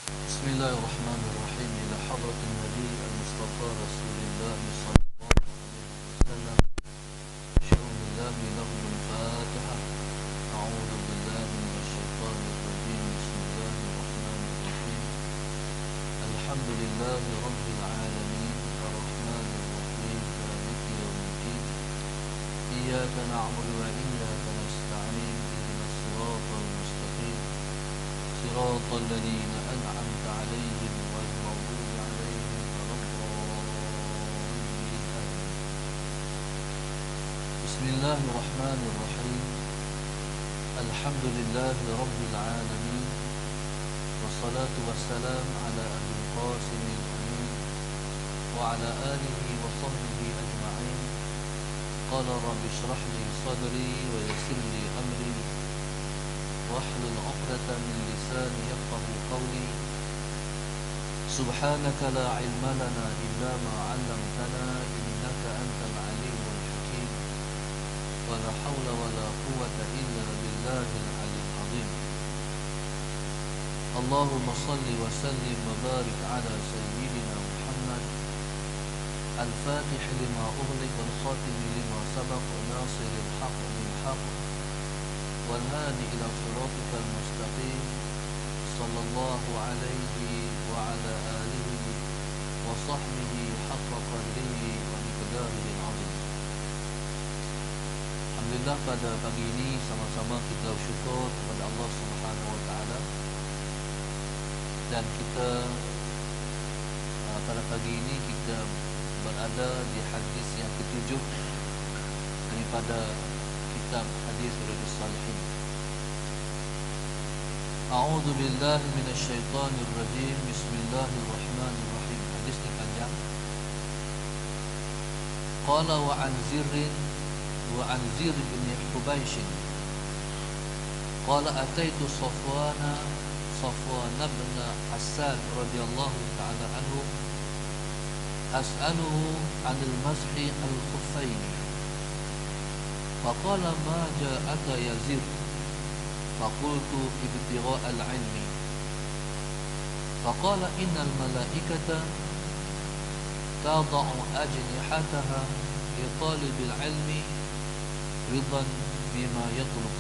Bismillahirrahmanirrahim. Ila hadratin Nabi al-Mustafa Rasulullah sallallahu alaihi wasallam. Syu'unillahi lahumul Fatihah. A'udzu billahi minasyaitonir rajim. Bismillahirrahmanirrahim. Alhamdulillahi rabbil alamin. Arrahmanir rahim. Maliki yaumiddin. Iyyaka na'budu wa iyyaka nasta'in. Ihdinas siratal mustaqim. صراط الذين أنعمت عليهم غير المغضوب عليهم ولا الضالين آمين. بسم الله الرحمن الرحيم. الحمد لله رب العالمين والصلاة والسلام على أبي القاسم الأمين وعلى آله وصحبه أجمعين. قال رب اشرح لي صدري ويسر لي أمري واحلل عقدة من لساني يفقهوا قولي. سبحانك لا علم لنا إلا ما علمتنا إنك أنت العليم الحكيم. ولا حول ولا قوة إلا بالله العلي العظيم. اللهم صل وسلم وبارك على سيدنا محمد الفاتح لما أغلق والخاتم لما سبق ناصر الحق بالحق والهادي إلى صراطك المستقيم صلى الله عليه وعلى آله وصحبه حق قدره ومقداره العظيم. Alhamdulillah, pada pagi ini sama-sama kita bersyukur kepada Allah Subhanahu wa taala, dan kita pada pagi ini kita berada di hadis yang ketujuh daripada kitab hadis Riyadhus Shalihin. A'udzu billahi minasyaitonir rajim. Bismillahirrahmanirrahim. Hadis ini panjang. Qala wa an Zir bin Hubaysh. Qala ataitu Safwan bin Asad radhiyallahu ta'ala anhu as'aluhu 'anil mashi al-khuffayn. فقال ما جاءك يا زر؟ فقلت ابتغاء العلم. فقال إن الملائكة تضع أجنحتها لطالب العلم رضا بما يطلب.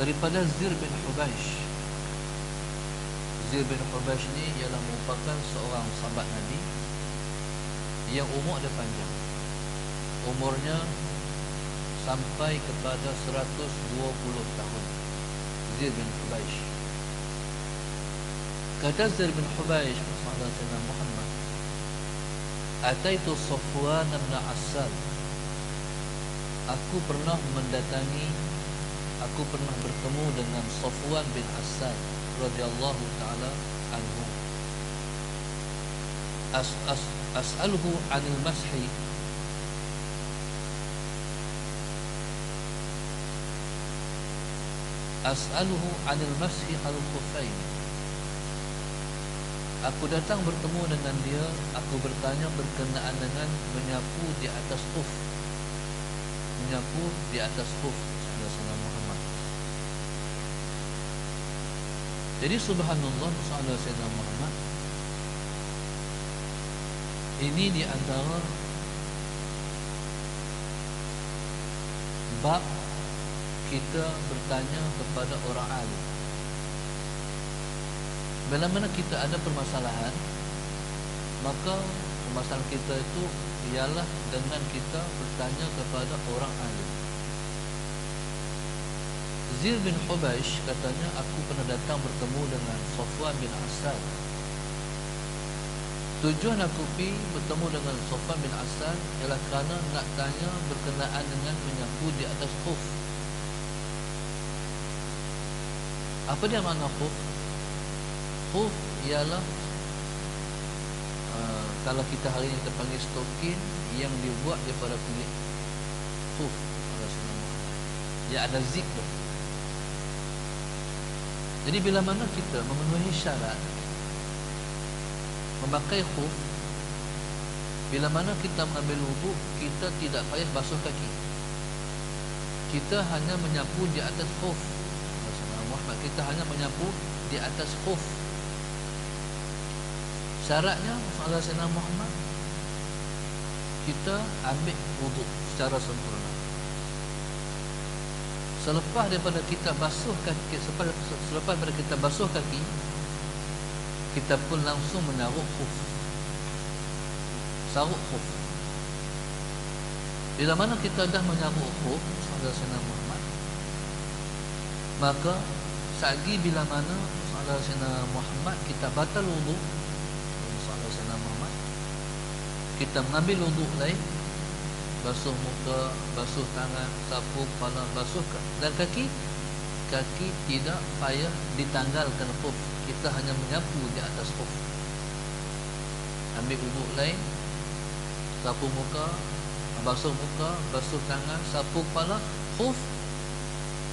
Daripada Zir bin Hubaysh. Zir bin Hubaysh ni ialah merupakan seorang sahabat Nabi yang umur dia panjang. Umurnya sampai kepada 120 tahun. Zir bin Hubaysh. Kata Zir bin Hubaysh kepada Sayyidina Muhammad, ataitu Safwan bin Asal. Aku pernah bertemu dengan Safwan bin Asal radhiyallahu taala anhu. As'aluhu 'anil mashi. As'aluhu 'anil mashi al-khuffain. Aku datang bertemu dengan dia, aku bertanya berkenaan dengan menyapu di atas khuf. Menyapu di atas khuf Sayyidina Muhammad. Jadi subhanallah, Sayyidina Muhammad ini di antara bab kita bertanya kepada orang alim. Bila mana kita ada permasalahan, maka permasalahan kita itu ialah dengan kita bertanya kepada orang alim. Zir bin Hubaysh katanya, aku pernah datang bertemu dengan Safwan bin Asad. Tujuan aku pergi bertemu dengan Safwan bin Asad ialah kerana nak tanya berkenaan dengan menyapu di atas khuf. Apa dia makna khuf? Khuf ialah kalau kita hari ini kita panggil stokin yang dibuat daripada kulit. Khuf. Dia ada zip tu. Jadi bila mana kita memenuhi syarat memakai khuf, bila mana kita mengambil wuduk, kita tidak payah basuh kaki. Kita hanya menyapu di atas khuf. Rasulullah Muhammad kita hanya menyapu di atas khuf. Syaratnya Rasulullah SAW Muhammad, kita ambil wuduk secara sempurna. Selepas daripada kita basuh kaki, selepas daripada kita basuh kaki, kita pun langsung menaruh khuf, saruk khuf. Bila mana kita dah menyaruh khuf Rasulullah SAW Muhammad, maka selagi bila mana Rasulullah SAW Muhammad kita batal wuduk, Muhammad, kita mengambil wuduk lain, basuh muka, basuh tangan, sapu kepala, basuh dan kaki. Kaki tidak payah ditanggalkan khuf, kita hanya menyapu di atas khuf. Ambil wuduk lain, sapu muka, basuh tangan, sapu kepala. Khuf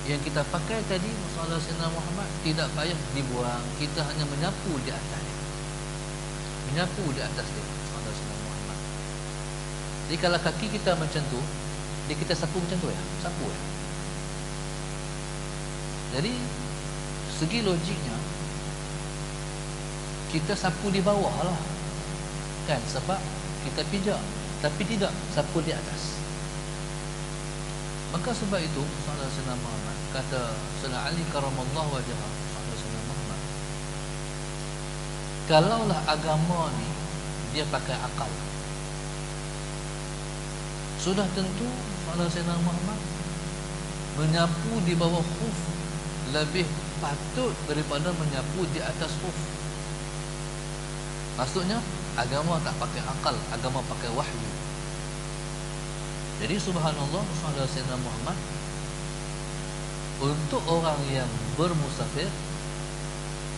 yang kita pakai tadi Rasulullah SAW Muhammad tidak payah dibuang, kita hanya menyapu di atas, menyapu di atas dia Rasulullah Muhammad. Jadi kalau kaki kita macam tu, dia kita sapu macam tu ya, sapu ya. Jadi segi logiknya kita sapu di bawah lah kan, sebab kita pijak, tapi tidak sapu di atas. Maka sebab itu Rasulullah Muhammad kata Sayyidina Ali karamallahu wajhah, Rasulullah Muhammad, kalaulah agama ni dia pakai akal, sudah tentu Sayyidina Muhammad menyapu di bawah khuf lebih patut daripada menyapu di atas khuf. Maksudnya agama tak pakai akal, agama pakai wahyu. Jadi subhanallah, Sayyidina Muhammad untuk orang yang bermusafir,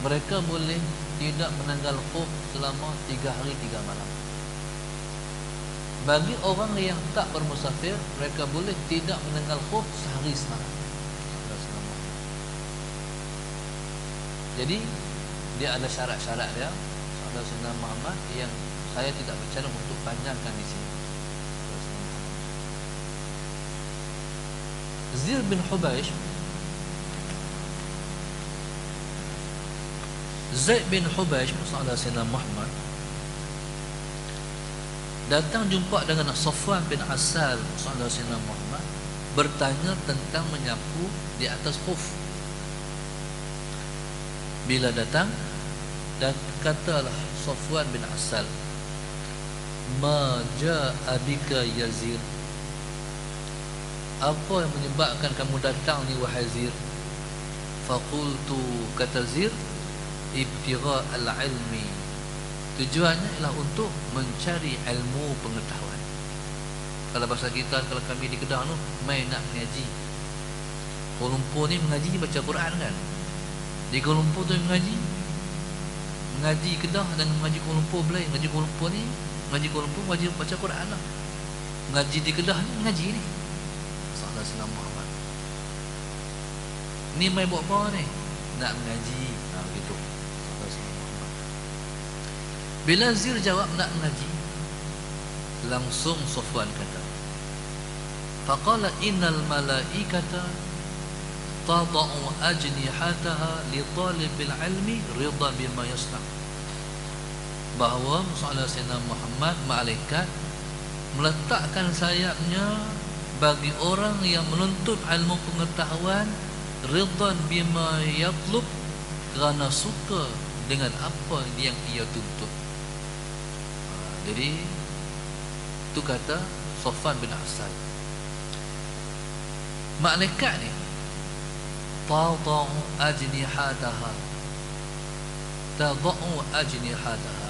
mereka boleh tidak menanggal khuf selama 3 hari 3 malam. Bagi orang yang tak bermusafir, mereka boleh tidak menanggal khuf sehari semalam. Jadi dia ada syarat-syarat dia, Sayyidina Muhammad, yang saya tidak bercana untuk panjangkan di sini. Zir bin Hubaish, Zaid bin Hubaish, Sayyidina Muhammad datang jumpa dengan Safwan bin Asal, Sayyidina Muhammad, bertanya tentang menyapu di atas khuf. Bila datang dan katalah Safwan bin Asal, ma ja'a bika ya Zir, apa yang menyebabkan kamu datang ni wahai Zir? Faqultu, kata Zir, ibtigha al-ilmi, tujuannya ialah untuk mencari ilmu pengetahuan. Kalau bahasa kita, kalau kami di Kedah tu main nak mengaji. Kuala Lumpur ni mengaji baca Quran kan. Di Kuala Lumpur tu mengaji Kedah dan mengaji Kuala Lumpur belai. Mengaji Kuala Lumpur ni, mengaji Kuala Lumpur mengaji baca Quran lah. Mengaji di Kedah ni mengaji ni Sayyidina Muhammad. Ni mai buat apa ni? Nak mengaji. Nah begitu. Sayyidina Muhammad. Bila Zir jawab nak mengaji, langsung Safwan kata, faqala innal malaikata tada'u ajnihataha li talibil ilmi ridha bima yasna'. Bahawa Sayyidina Muhammad, malaikat meletakkan sayapnya bagi orang yang menuntut ilmu pengetahuan, ridhan bima yatlub, kerana suka dengan apa yang ia tuntut. Jadi itu kata Safwan bin Asal. Malaikat ni tada'u ajnihataha, tada'u ajnihataha,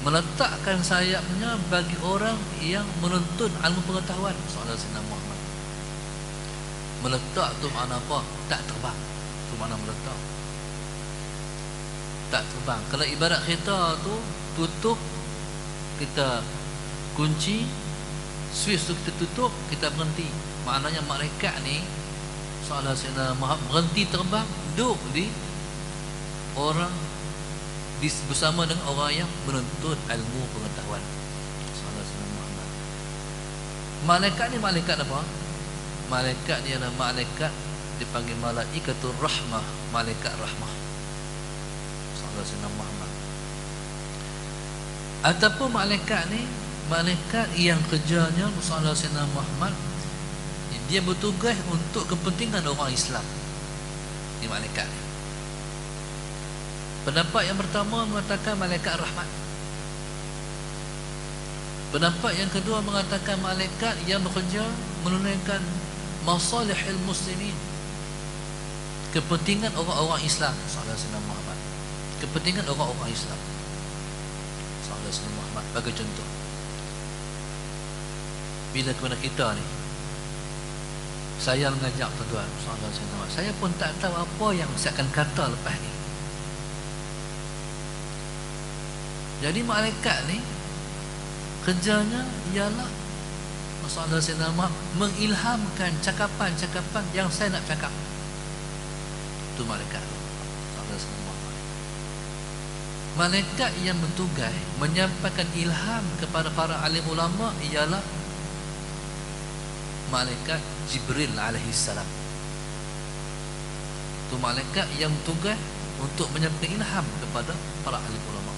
meletakkan sayapnya bagi orang yang menuntut ilmu pengetahuan. Sayyidina Muhammad, meletak tu makna apa? Tak terbang. Tu makna meletak, tak terbang. Kalau ibarat kereta tu tutup, kita kunci, switch tu kita tutup, kita berhenti. Maknanya malaikat ni Sayyidina Muhammad berhenti terbang, duduk di orang bersama dengan orang yang menuntut ilmu pengetahuan. Sayyidina Muhammad. Malaikat ni malaikat apa? Malaikat ni adalah malaikat dipanggil malaikatur rahmah, malaikat rahmah. Sallallahu alaihi wasallam. Ataupun malaikat ni malaikat yang kerjanya sallallahu alaihi wasallam Muhammad, dia bertugas untuk kepentingan orang Islam. Ini malaikat ni. Pendapat yang pertama mengatakan malaikat rahmat. Pendapat yang kedua mengatakan malaikat yang bekerja menunaikan masalihil muslimin, kepentingan orang-orang Islam sallallahu alaihi wasallam Muhammad. Kepentingan orang-orang Islam sallallahu alaihi wasallam Muhammad. Bagi contoh, bila kepada kita ni, saya mengajak tuan-tuan sallallahu alaihi wasallam, saya pun tak tahu apa yang saya akan kata lepas ni. Jadi malaikat ni kerjanya ialah sallallahu alaihi wasallam mengilhamkan cakapan-cakapan yang saya nak cakap. Itu malaikat sallallahu alaihi wasallam. Malaikat yang bertugas menyampaikan ilham kepada para alim ulama ialah malaikat Jibril alaihi salam. Itu malaikat yang bertugas untuk menyampaikan ilham kepada para alim ulama.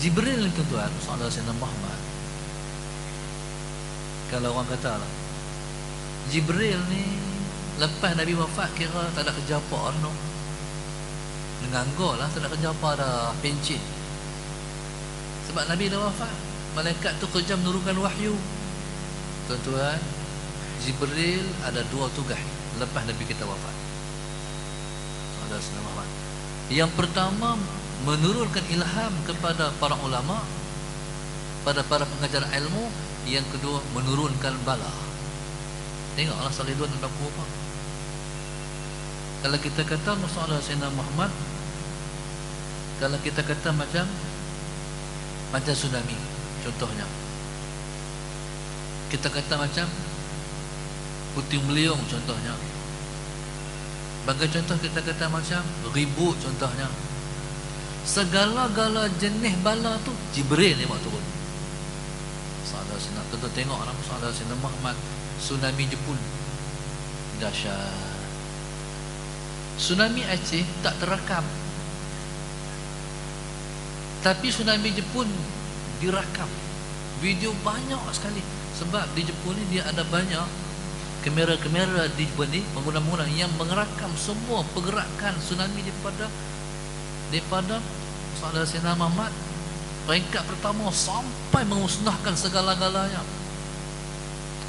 Jibril ni tuan-tuan sallallahu alaihi wasallam Muhammad, kalau orang kata lah, Jibril ni lepas Nabi wafat kira tak ada kerja apa no. Nganggur lah, tak ada kerja apa dah, pencin. Sebab Nabi dah wafat, malaikat tu kerja menurunkan wahyu. Tuan-tuan, Jibril ada dua tugas lepas Nabi kita wafat sallallahu alaihi wasallam. Yang pertama, menurunkan ilham kepada para ulama, pada para pengajar ilmu. Yang kedua, menurunkan bala. Tengoklah salih dua dan baku apa. Kalau kita kata masalah Sayyidina Muhammad, kalau kita kata macam tsunami contohnya, kita kata macam puting beliung contohnya, bagi contoh kita kata macam ribut contohnya, segala-gala jenis bala tu Jibril ni buat turun. Sallallahu alaihi wasallam. Tuan-tuan tengok orang sallallahu alaihi wasallam Muhammad, tsunami Jepun dahsyat. Tsunami Aceh tak terakam, tapi tsunami Jepun direkam. Video banyak sekali. Sebab di Jepun ni dia ada banyak kamera-kamera di Jepun ni, bangunan-bangunan yang mengerakam semua pergerakan tsunami daripada sallallahu alaihi wasallam Muhammad peringkat pertama sampai memusnahkan segala-galanya.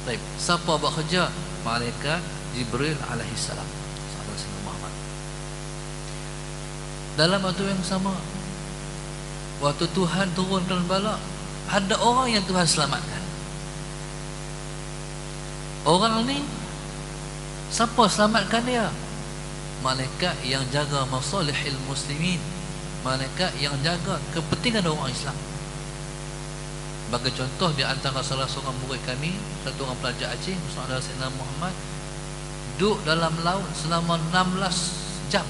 Baik, siapa buat kerja? Malaikat Jibril alaihi salam sallallahu alaihi wasallam Muhammad. Dalam waktu yang sama, waktu Tuhan turunkan bala, ada orang yang Tuhan selamatkan. Orang ni siapa selamatkan dia? Malaikat yang jaga masalihil muslimin, malaikat yang jaga kepentingan orang Islam. Bagi contoh, di antara salah seorang murid kami, satu orang pelajar Aceh, Saudara Sayyidina Muhammad, duduk dalam laut selama 16 jam.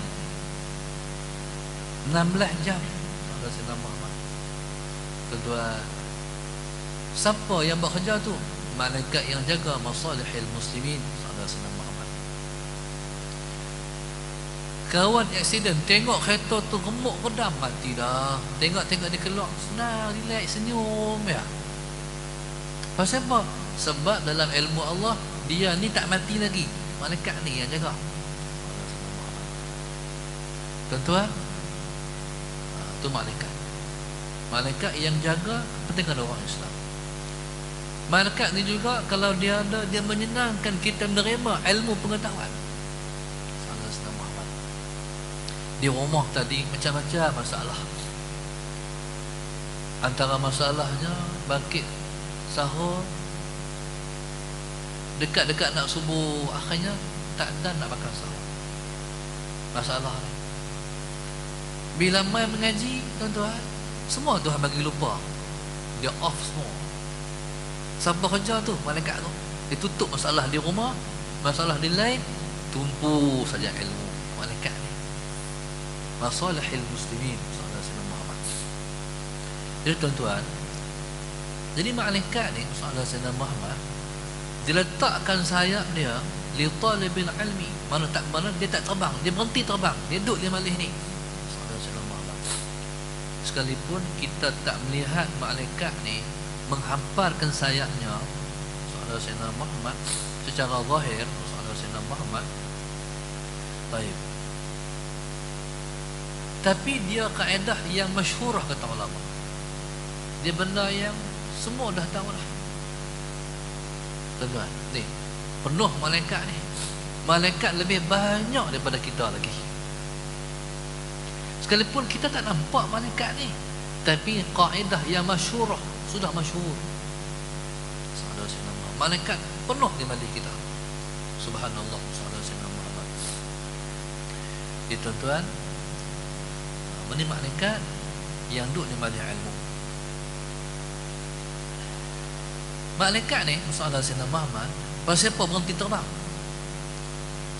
16 jam Saudara Sayyidina Muhammad. Tuan-tuan, siapa yang buat kerja tu? Malaikat yang jaga masalihil muslimin, Saudara Sayyidina Muhammad. Kawan aksiden, tengok kereta tu remuk redam, mati dah. Tengok-tengok dia keluar, senang, relax, senyum ya. Pasal apa? Sebab dalam ilmu Allah, dia ni tak mati lagi. Malaikat ni yang jaga. Tuan-tuan, tu malaikat. Malaikat yang jaga kepentingan orang Islam. Malaikat ni juga kalau dia ada, dia menyenangkan kita menerima ilmu pengetahuan. Di rumah tadi macam-macam masalah. Antara masalahnya bangkit sahur, dekat-dekat nak subuh, akhirnya tak ada nak makan sahur. Masalah ni. Bila mai mengaji, tuan-tuan, semua Tuhan bagi lupa. Dia off semua. Siapa kerja tu? Malaikat tu. Dia tutup masalah di rumah, masalah di lain, tumpu saja ilmu. Malaikat ni. Masalihil muslimin, sallallahu alaihi wasallam Muhammad. Jadi tuan-tuan, jadi malaikat ni sallallahu alaihi wasallam Muhammad, diletakkan sayap dia li talibil ilmi, mana dia tak terbang, dia berhenti terbang, dia duduk di malih ni. Sekalipun kita tak melihat malaikat ni menghamparkan sayapnya Sayyidina Muhammad secara zahir, Sayyidina Muhammad, baik, tapi dia kaedah yang masyhurah kata ulama, dia benda yang semua dah tahu lah. Tuan-tuan, ni penuh malaikat ni. Malaikat lebih banyak daripada kita lagi. Sekalipun kita tak nampak malaikat ni, tapi kaedah yang masyhurah, sudah masyhur. Malaikat penuh di majlis kita. Subhanallah, Sayyidina Muhammad. Tuan-tuan, ini malaikat yang duduk di majlis ilmu. Malaikat ni, Sayyidina Muhammad, pasal apa berhenti terbang?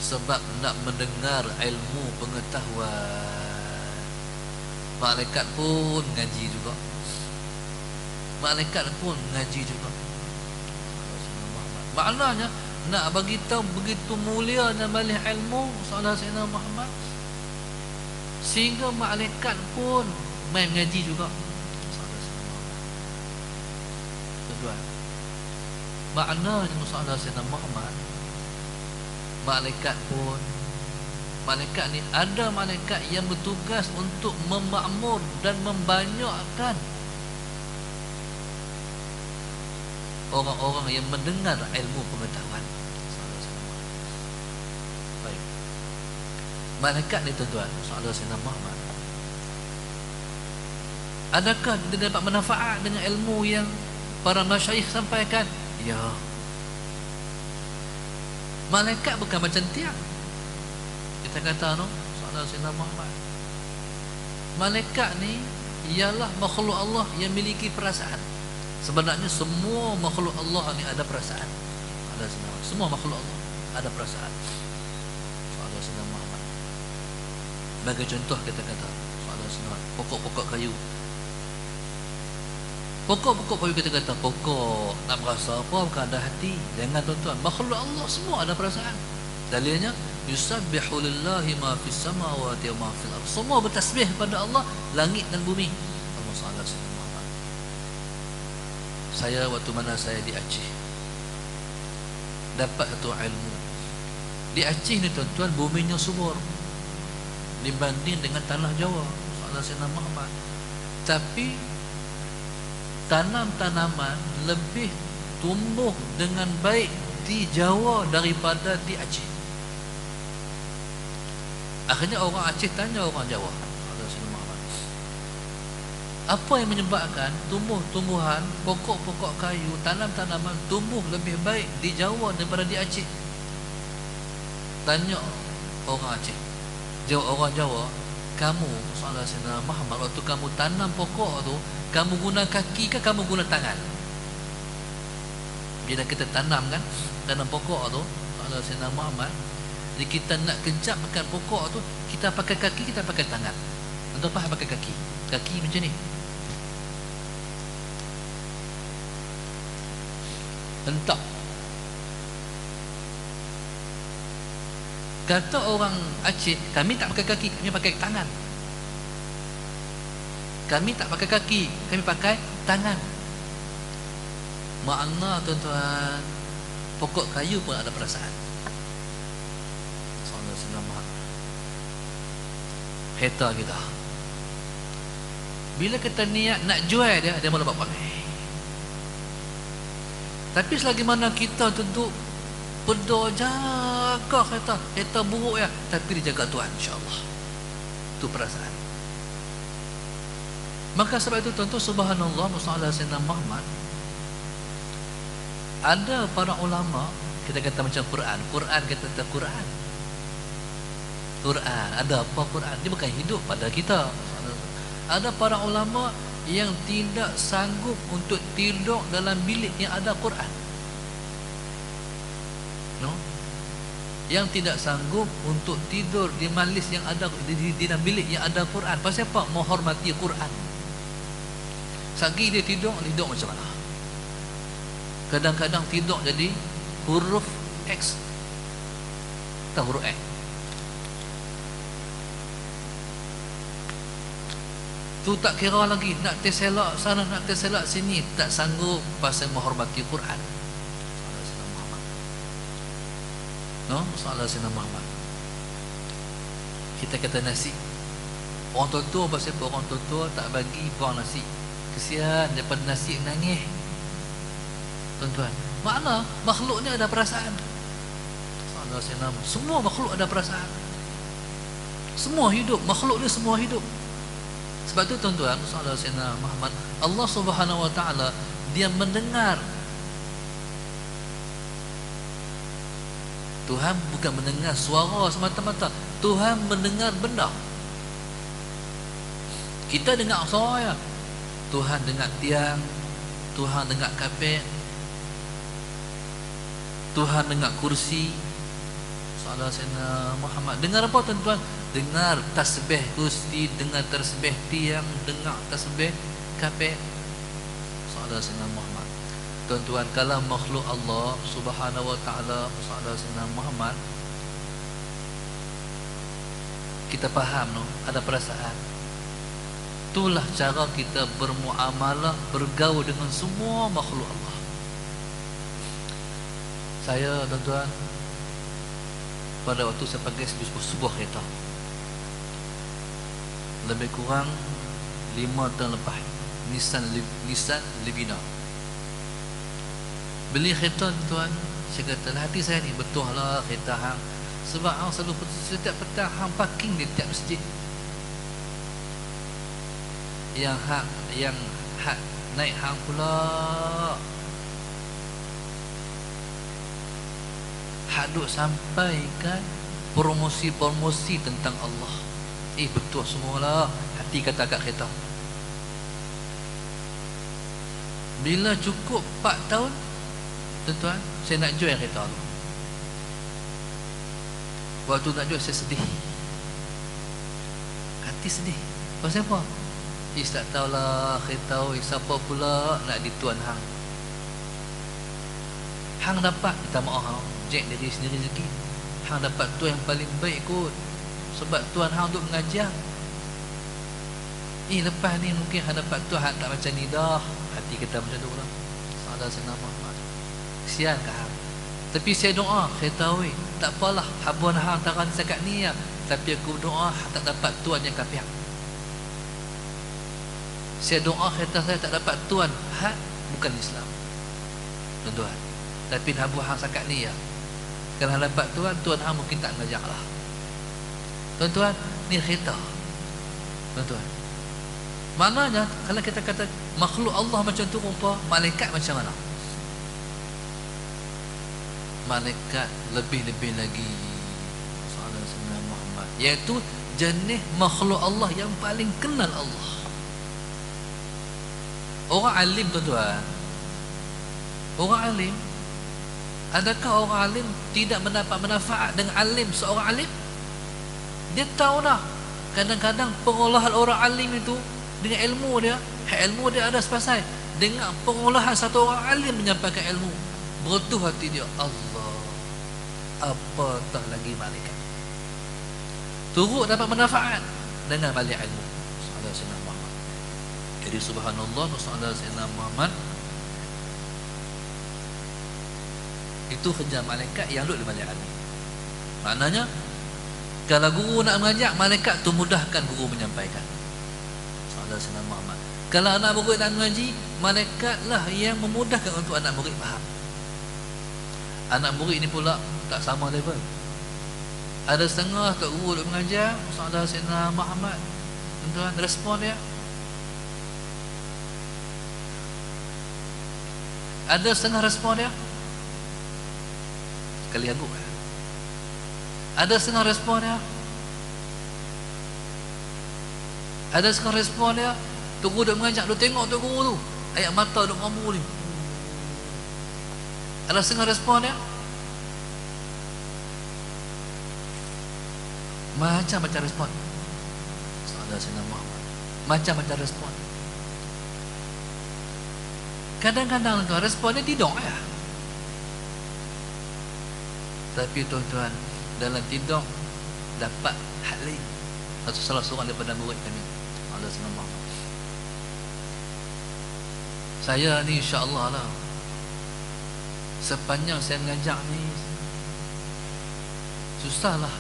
Sebab nak mendengar ilmu pengetahuan. Malaikat pun ngaji juga. Malaikat pun ngaji juga. Maknanya nak bagi tahu begitu mulianya majlis ilmu Sayyidina Muhammad, sehingga malaikat pun main ngaji juga. Tuan-tuan, maknanya Sayyidina Muhammad, malaikat pun, malaikat ni ada malaikat yang bertugas untuk memakmur dan membanyakkan orang-orang yang mendengar ilmu pengetahuan. Baik. Malaikat ni tuan-tuan, Sayyidina Muhammad, adakah dia dapat manfaat dengan ilmu yang para masyayikh sampaikan? Ya. Malaikat bukan macam tiang. Kita kata no, Sayyidina Muhammad, malaikat ni ialah makhluk Allah yang memiliki perasaan. Sebenarnya semua makhluk Allah ni ada perasaan. Ada semua makhluk Allah ada perasaan. Sayyidina Muhammad. Bagi contoh kita kata, pokok-pokok kayu. Pokok-pokok kayu kita kata, pokok nak berasa apa, bukan ada hati. Jangan tuan-tuan, makhluk Allah semua ada perasaan. Dalilnya yusabbihu lillahi ma fis samawati wa ma fil ardh. Semua bertasbih pada Allah, langit dan bumi. Allahumma shalli ala sayyidina Muhammad. Saya waktu mana saya di Aceh dapat satu ilmu. Di Aceh ni tuan-tuan, buminya subur dibanding dengan tanah Jawa, Sayyidina Muhammad. Tapi tanam-tanaman lebih tumbuh dengan baik di Jawa daripada di Aceh. Akhirnya orang Aceh tanya orang Jawa, apa yang menyebabkan tumbuh-tumbuhan, pokok-pokok kayu, tanam-tanaman tumbuh lebih baik di Jawa daripada di Aceh? Tanya orang Aceh. Jawab orang Jawa, kamu Sayyidina Muhammad, waktu kamu tanam pokok tu, kamu guna kaki ke kamu guna tangan? Bila kita tanam kan, tanam pokok tu, Sayyidina Muhammad, jadi kita nak kejapkan pokok tu, kita pakai kaki, kita pakai tangan. Tentu faham pakai kaki. Kaki macam ni. Hentak. Kata orang Aceh, kami tak pakai kaki, kami pakai tangan. Kami tak pakai kaki, kami pakai tangan. Makna tuan-tuan, pokok kayu pun ada perasaan. Hater kita, bila kita niat nak jual dia, dia malah buat pamer. Tapi selagi mana kita duduk pedar jaga hater buruk ya, tapi dijaga Tuhan, insya-Allah. Itu perasaan. Maka sebab itu tuan-tuan, subhanallah, Muhammad Sayyidina Muhammad, ada para ulama, kita kata macam Quran, kita kata Quran, ada apa Quran? Dia bukan hidup pada kita. Ada para ulama yang tidak sanggup untuk tidur dalam bilik yang ada Quran. No? Yang tidak sanggup untuk tidur di majlis yang ada di dalam bilik yang ada Quran. Pasal apa? Menghormati Quran. Sagi dia tidur macam mana? Kadang-kadang tidur jadi huruf X. Tahu huruf X? Tu tak kira lagi, nak terselak sana, nak terselak sini, tak sanggup pasal menghormati Quran. Soalan Sayyidina Muhammad. No, soalan Sayyidina Muhammad. Kita kata nasi. Orang tua-tua pasal apa? Orang tua-tua tak bagi buang nasi. Kesian daripada nasi nangis. Tuan-tuan, makna makhluk ni ada perasaan. Soalan Sayyidina Muhammad. Semua makhluk ada perasaan. Semua hidup, makhluk ni semua hidup. Sebab tu tuan-tuan, soalan Sayyidina Muhammad, Allah Subhanahu wa taala dia mendengar. Tuhan bukan mendengar suara semata-mata, Tuhan mendengar benda. Kita dengar suara ya. Tuhan dengar tiang, Tuhan dengar kapet, Tuhan dengar kursi. Soalan Sayyidina Muhammad, dengar apa tuan-tuan? Dengar tasbih kursi, dengar tasbih tiang, dengar tasbih kapet. Soalan Sayyidina Muhammad. Tuan-tuan, kalau makhluk Allah Subhanahu wa taala, soalan Sayyidina Muhammad, kita faham no, ada perasaan. Itulah cara kita bermuamalah, bergaul dengan semua makhluk Allah. Saya tuan-tuan, pada waktu saya pakai sebuah kereta, lebih kurang 5 tahun lepas, Nissan Livina. Beli kereta tuan, saya kata hati saya ni betul lah kereta hang. Sebab hang selalu setiap petang hang parking di tiap masjid. Yang hak naik hang pula hak duk sampaikan promosi-promosi tentang Allah. Betul semualah, hati kata kat kereta. Bila cukup 4 tahun, tuan-tuan, saya nak jual kereta tu. Waktu nak jual saya sedih, hati sedih. Pasal apa? Tak tahulah kereta siapa pula nak dituan hang. Hang dapat, minta maaf hang, Jack dari sendiri rezeki. Hang dapat tuan yang paling baik kot. Sebab tuan hang duk mengajar. Lepas ni mungkin hang dapat tuan hang tak macam ni dah. Hati kita macam tu lah. Salah Sayyidina Muhammad. Kesian ke hang. Tapi saya doa, saya tahu tak apalah, habuan hang taran sekat ni ya. Tapi aku doa hang tak dapat tuan yang kafir. Saya doa kereta saya tak dapat tuan hak bukan Islam, tuan-tuan. Tapi habuan hang sekat ni ya. Kalau dapat tuan hang mungkin tak ngajak lah. Tuan-tuan, ni kereta. Tuan-tuan, maknanya kalau kita kata makhluk Allah macam tu, rupa malaikat macam mana? Malaikat lebih-lebih lagi. Soalan Sayyidina Muhammad, iaitu jenis makhluk Allah yang paling kenal Allah. Orang alim tuan-tuan, orang alim, adakah orang alim tidak mendapat manfaat dengan alim seorang alim? Dia tahu dah. Kadang-kadang pengolahan orang alim itu dengan ilmu dia, ilmu dia ada sepasai dengan pengolahan satu orang alim menyampaikan ilmu. Berutuh hati dia, Allah, apatah lagi malaikat. Turut dapat manfaat dengan balik ilmu. Saudara Sayyidina Muhammad. Jadi subhanallah, saudara Sayyidina Muhammad, itu kerja malaikat yang duduk di balik ilmu. Maknanya kalau guru nak mengajak, malaikat tu mudahkan guru menyampaikan. Saudara Sayyidina Muhammad. Kalau anak murid nak mengaji, malaikatlah yang memudahkan untuk anak murid faham. Anak murid ni pula tak sama level. Ada setengah kat guru duk mengajar, saudara Sayyidina Muhammad, tuan-tuan, respon dia. Ada setengah respon dia sekali habuk. Ada setengah respon dia. Ada setengah respon dia. Tu guru duk mengajak, duk tengok tu guru tu, ayat mata duk mampu ni. Ada setengah respon dia. Macam-macam respon. Saudara Sayyidina Muhammad, macam-macam respon. Kadang-kadang tu responnya tidak ya. Tapi tuan-tuan, dalam tidur dapat hal lain. Satu salah seorang daripada murid kami, Allah SWT, saya ni insya-Allah lah, sepanjang saya mengajar ni susahlah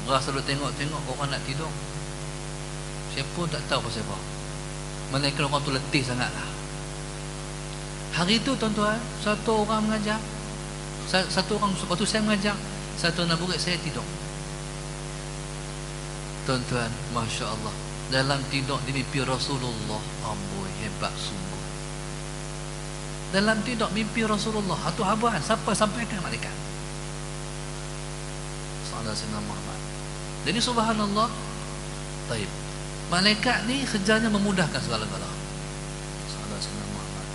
berasa duk tengok-tengok orang nak tidur. Saya pun tak tahu pasal apa. Malaikat orang tu letih sangatlah. Hari tu tuan-tuan, satu orang mengajar, satu orang waktu saya mengajar, satu anak murid saya tidur. Tuan-tuan, Masya Allah, dalam tidur di mimpi Rasulullah. Amboi, hebat sungguh. Dalam tidur mimpi Rasulullah. Atau habuan, siapa sampaikan? Malaikat. Sayyidina Muhammad. Jadi subhanallah. Taib. Malaikat ni kerjanya memudahkan segala-galanya. Sayyidina Muhammad.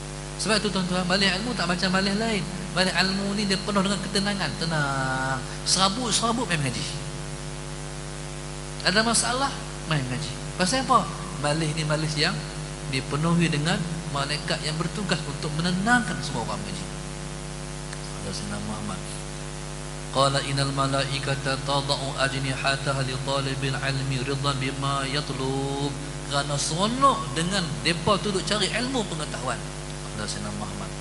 Sebab itu tuan-tuan, balik ilmu tak macam balik lain. Balik ilmu ni dia penuh dengan ketenangan, tenang. Serabut main ngaji. Ada masalah, main ngaji. Pasal apa? Balik ni balik yang dipenuhi dengan malaikat yang bertugas untuk menenangkan semua orang ngaji. Sayyidina Muhammad. Qala innal malaikata tadau ajnihataha li talibil ilmi ridhan bima yatlub. Kerana seronok dengan depa tu duk cari ilmu pengetahuan. Sayyidina Muhammad.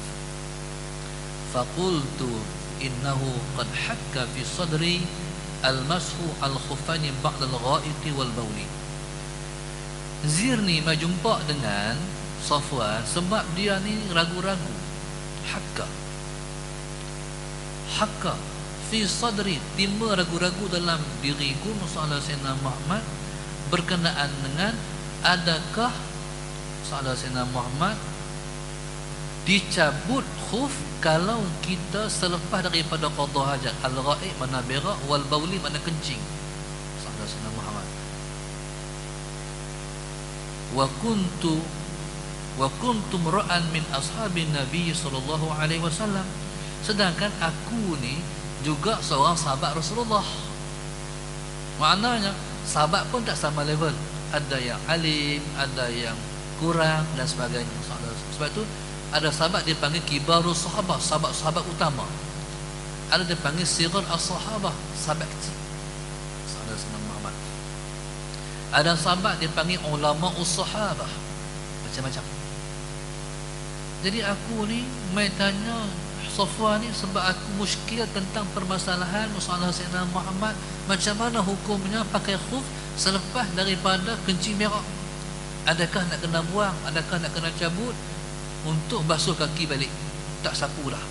Faqultu innahu qad hakka fi sadri al-mashu al-khufani ba'da al-gha'iti wal bawli. Zirni majumpa dengan Safwan sebab dia ni ragu-ragu. Hakka fi sadri, timbul ragu-ragu dalam diriku masalah Sayyidina Muhammad berkenaan dengan adakah masalah Sayyidina Muhammad dicabut khuf kalau kita selepas daripada qada hajat. Al-ghaib mana berak, wal bauli mana kencing. Masalah Sayyidina Muhammad. Wa kuntu ra'an min ashabin Nabi sallallahu alaihi wasallam. Sedangkan aku ni juga seorang sahabat Rasulullah. Maknanya sahabat pun tak sama level. Ada yang alim, ada yang kurang dan sebagainya. Sebab itu ada sahabat dipanggil kibarus sahabah, sahabat-sahabat utama. Ada dipanggil sigar as-sahabah, sahabat kecil. Sahabat Muhammad. Ada sahabat dipanggil ulama us-sahabah. Macam-macam. Jadi aku ni mai tanya Safwan ni sebab aku muskil tentang permasalahan masalah Sayyidina Muhammad, macam mana hukumnya pakai khuf selepas daripada kencing berak. Adakah nak kena buang, adakah nak kena cabut untuk basuh kaki balik? Tak sapu dah.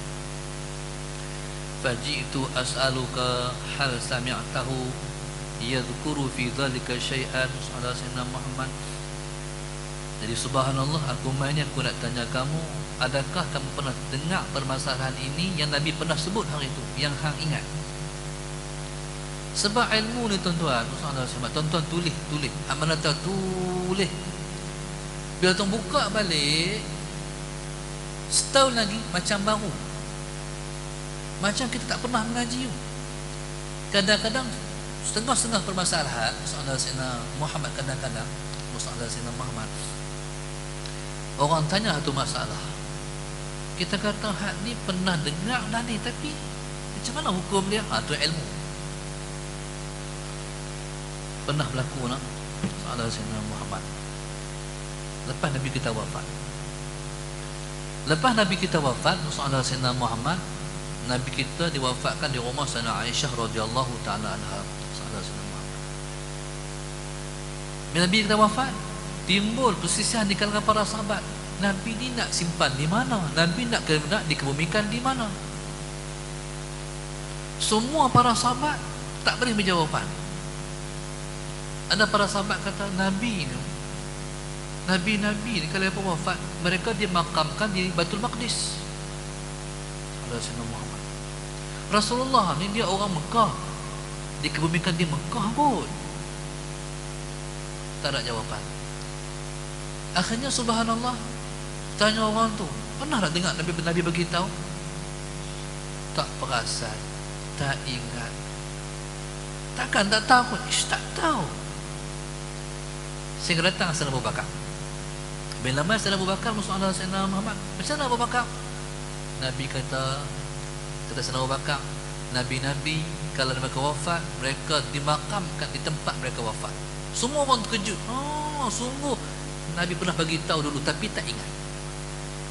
Faji'tu as'aluka hal sami'tahu yadhkuru fi dhalika syai'an masalah Sayyidina Muhammad. Jadi subhanallah, aku main ni aku nak tanya kamu, adakah kamu pernah dengar permasalahan ini yang Nabi pernah sebut hari itu, yang hang ingat? Sebab ilmu ni tuan-tuan, tuan-tuan tulis. Hang mana tahu tulis. Bila tuan buka balik, setahun lagi macam baru. Macam kita tak pernah mengaji. Kadang-kadang setengah-setengah permasalahan masalah Sayyidina Muhammad, kadang-kadang masalah Sayyidina Muhammad, orang tanya satu masalah, kita kata hak ni pernah dengar dah ni, tapi macam mana hukum dia? Tu ilmu. Pernah berlaku nak masalah Sayyidina Muhammad lepas Nabi kita wafat. Lepas Nabi kita wafat, masalah Sayyidina Muhammad, Nabi kita diwafatkan di rumah Sayyidina Aisyah radhiyallahu taala anha. Masalah Sayyidina Muhammad. Bila Nabi kita wafat, timbul persisihan di kalangan para sahabat. Nabi ni nak simpan di mana? Nabi nak dikebumikan di mana? Semua para sahabat tak boleh berjawapan. Ada para sahabat kata Nabi ni, Nabi-Nabi ni kalau apa wafat, mereka dimakamkan di Baitul Maqdis. Rasulullah Muhammad. Rasulullah ni dia orang Mekah, dikebumikan di Mekah pun. Tak ada jawapan. Akhirnya subhanallah, tanya orang tu, pernah tak dengar Nabi beritahu? Tak perasan, tak ingat. Takkan tak tahu? Tak tahu. Sehingga datang Sayyidina Abu Bakar. Bila lama Sayyidina Abu Bakar masalah Sayyidina Muhammad, macam mana Abu Bakar? Nabi kata Sayyidina Abu Bakar, Nabi-nabi kalau mereka wafat, mereka dimakamkan di tempat mereka wafat. Semua orang terkejut. Sungguh Nabi pernah bagi tahu dulu tapi tak ingat.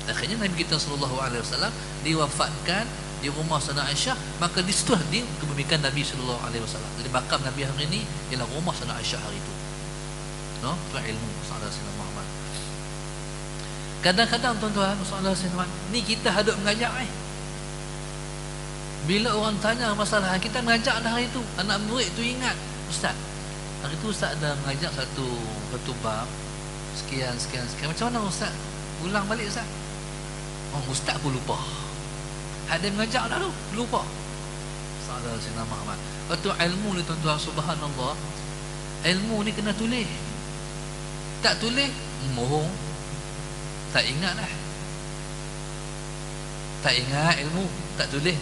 Akhirnya Nabi kita sallallahu alaihi wasallam diwafatkan di rumah Sayyidina Aisyah, maka di situ dia kebumikan Nabi sallallahu alaihi wasallam. Jadi makam Nabi hari ini ialah rumah Sayyidina Aisyah hari itu. No, itu ilmu sallallahu alaihi Muhammad. Kadang-kadang tuan-tuan sallallahu alaihi wasallam, ni kita hadap mengajar bila orang tanya masalah, kita mengajar dah hari itu. Anak murid tu ingat, ustaz, hari itu ustaz ada mengajar satu bab sekian. Macam mana ustaz? Ulang balik ustaz. Ustaz pun lupa. Ada mengajar dah tu, lupa. Sallallahu alaihi Muhammad. Waktu ilmu ni tuan-tuan, subhanallah, ilmu ni kena tulis. Tak tulis, mohong. Tak ingat dah. Tak ingat ilmu, tak tulis.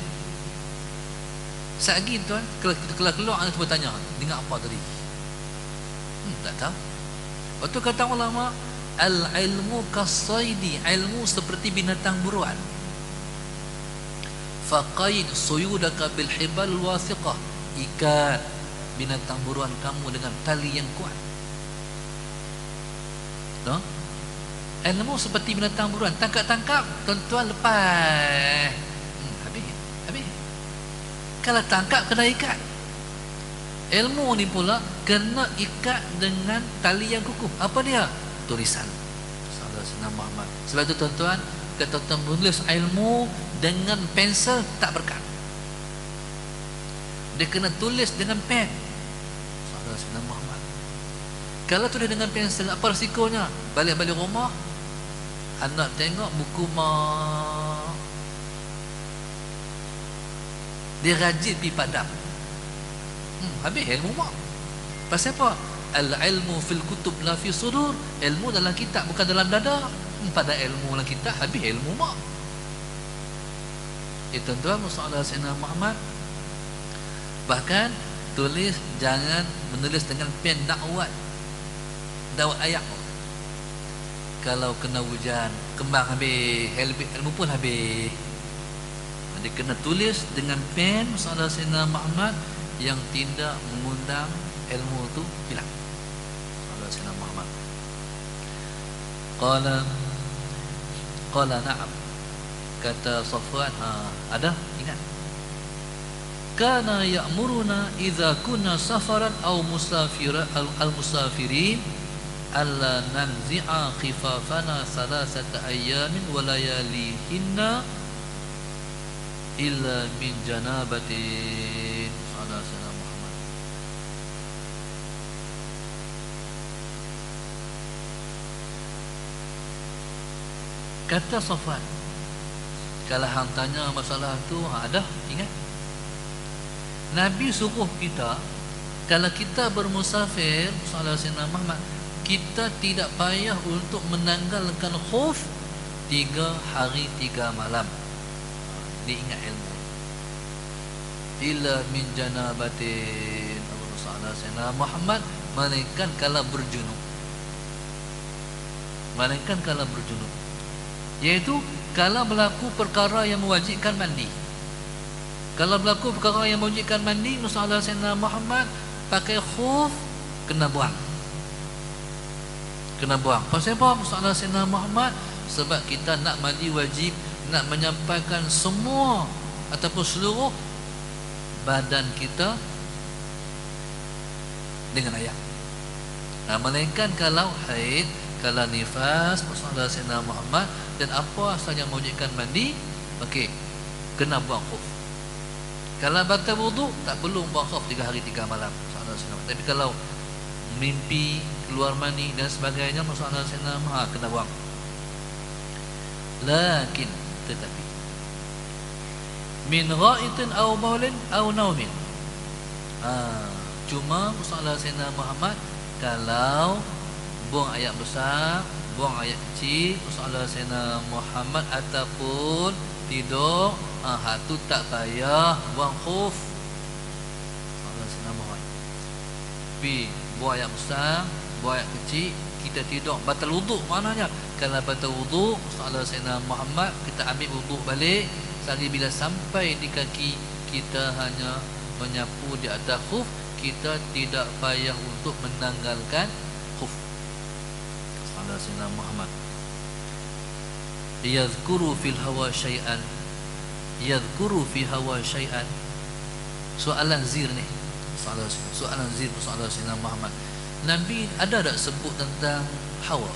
Sekali tuan, kalau keluar anak tu bertanya, dengar apa tadi? Tak tahu. Waktu kata ulama, al-ilmu kasaidi, ilmu seperti binatang buruan. Faqaid suyudaka bil hibal wasiqah, ikat binatang buruan kamu dengan tali yang kuat. No? Ilmu seperti binatang buruan, tangkap, tuan-tuan lepas. Habis. Kalau tangkap kena ikat. Ilmu ni pula kena ikat dengan tali yang kukuh. Apa dia? Tulisan. Sallallahu Muhammad. Sebab itu tuan-tuan, kata tuan menulis ilmu dengan pensel tak berkat. Dia kena tulis dengan pen. Sallallahu Muhammad. Kalau tulis dengan pensel, apa risikonya? Balik-balik rumah, anak tengok buku dia rajin pergi padam. Habis ilmu mak. Pasal apa? Al-ilmu fil kutub la fi sudur. Ilmu dalam kitab, bukan dalam dada. Pada ilmu dalam kitab, habis ilmu mak. Tuan-tuan, masalah Sayyidina Muhammad. Bahkan tulis, jangan menulis dengan pen dakwat ayat. Kalau kena hujan, kembang habis, ilmu pun habis. Dia kena tulis dengan pen masalah Sayyidina Muhammad yang tidak mengundang ilmu tu hilang. Masalah Sayyidina Muhammad. Qala na'am. Kata Safwan, ada, ingat. Kana ya'muruna idza kunna safaran aw musafirin alla nanzi'a khifafana salasata ayyamin wa layalihinna illa min janabatin. Sallallahu alaihi Muhammad. Kata Safwan, kalau hang tanya masalah tu, ada, ingat. Nabi suruh kita, kalau kita bermusafir, sallallahu alaihi Muhammad, kita tidak payah untuk menanggalkan khuf 3 hari 3 malam. Diingat ilmu. Illa min janabatin. Allah Sayyidina Muhammad, melainkan kalau berjunub. Iaitu kalau berlaku perkara yang mewajibkan mandi. Kalau berlaku perkara yang mewajibkan mandi, Rasulullah Sayyidina Muhammad pakai khuf, kena buang. Pasal apa Rasulullah Sayyidina Muhammad? Sebab kita nak mandi wajib, nak menyampaikan semua ataupun seluruh badan kita dengan air. Melainkan kalau haid, kalau nifas, Rasulullah Sayyidina Muhammad, dan apa asal yang mewajibkan mandi, okey, kena buang khuf. Kalau batal wudu, tak perlu buang khuf 3 hari 3 malam. Tapi kalau mimpi, keluar mani dan sebagainya, Rasulullah Sayyidina Muhammad kena buang. Lakin, tetapi min ghaitin aw baulin aw naumin. Cuma Rasulullah Sayyidina Muhammad kalau buang air besar, buang air kecil, Rasulullah Sayyidina Muhammad ataupun tidur, tu tak payah buang khuf. Rasulullah Sayyidina Muhammad. Tapi buang air besar, buang air kecil, kita tidur batal wuduk. Maknanya kalau batal wuduk, Rasulullah Sayyidina Muhammad, kita ambil wuduk balik. Sekali bila sampai di kaki kita hanya menyapu di atas khuf, kita tidak payah untuk menanggalkan khuf. Salah Sayyidina Muhammad. Yadhkuru fil hawa syai'an, yadhkuru fi hawa syai'an. Soalan zir ni, soalan zir soalan Sayyidina Muhammad. Nabi ada tak sebut tentang hawa?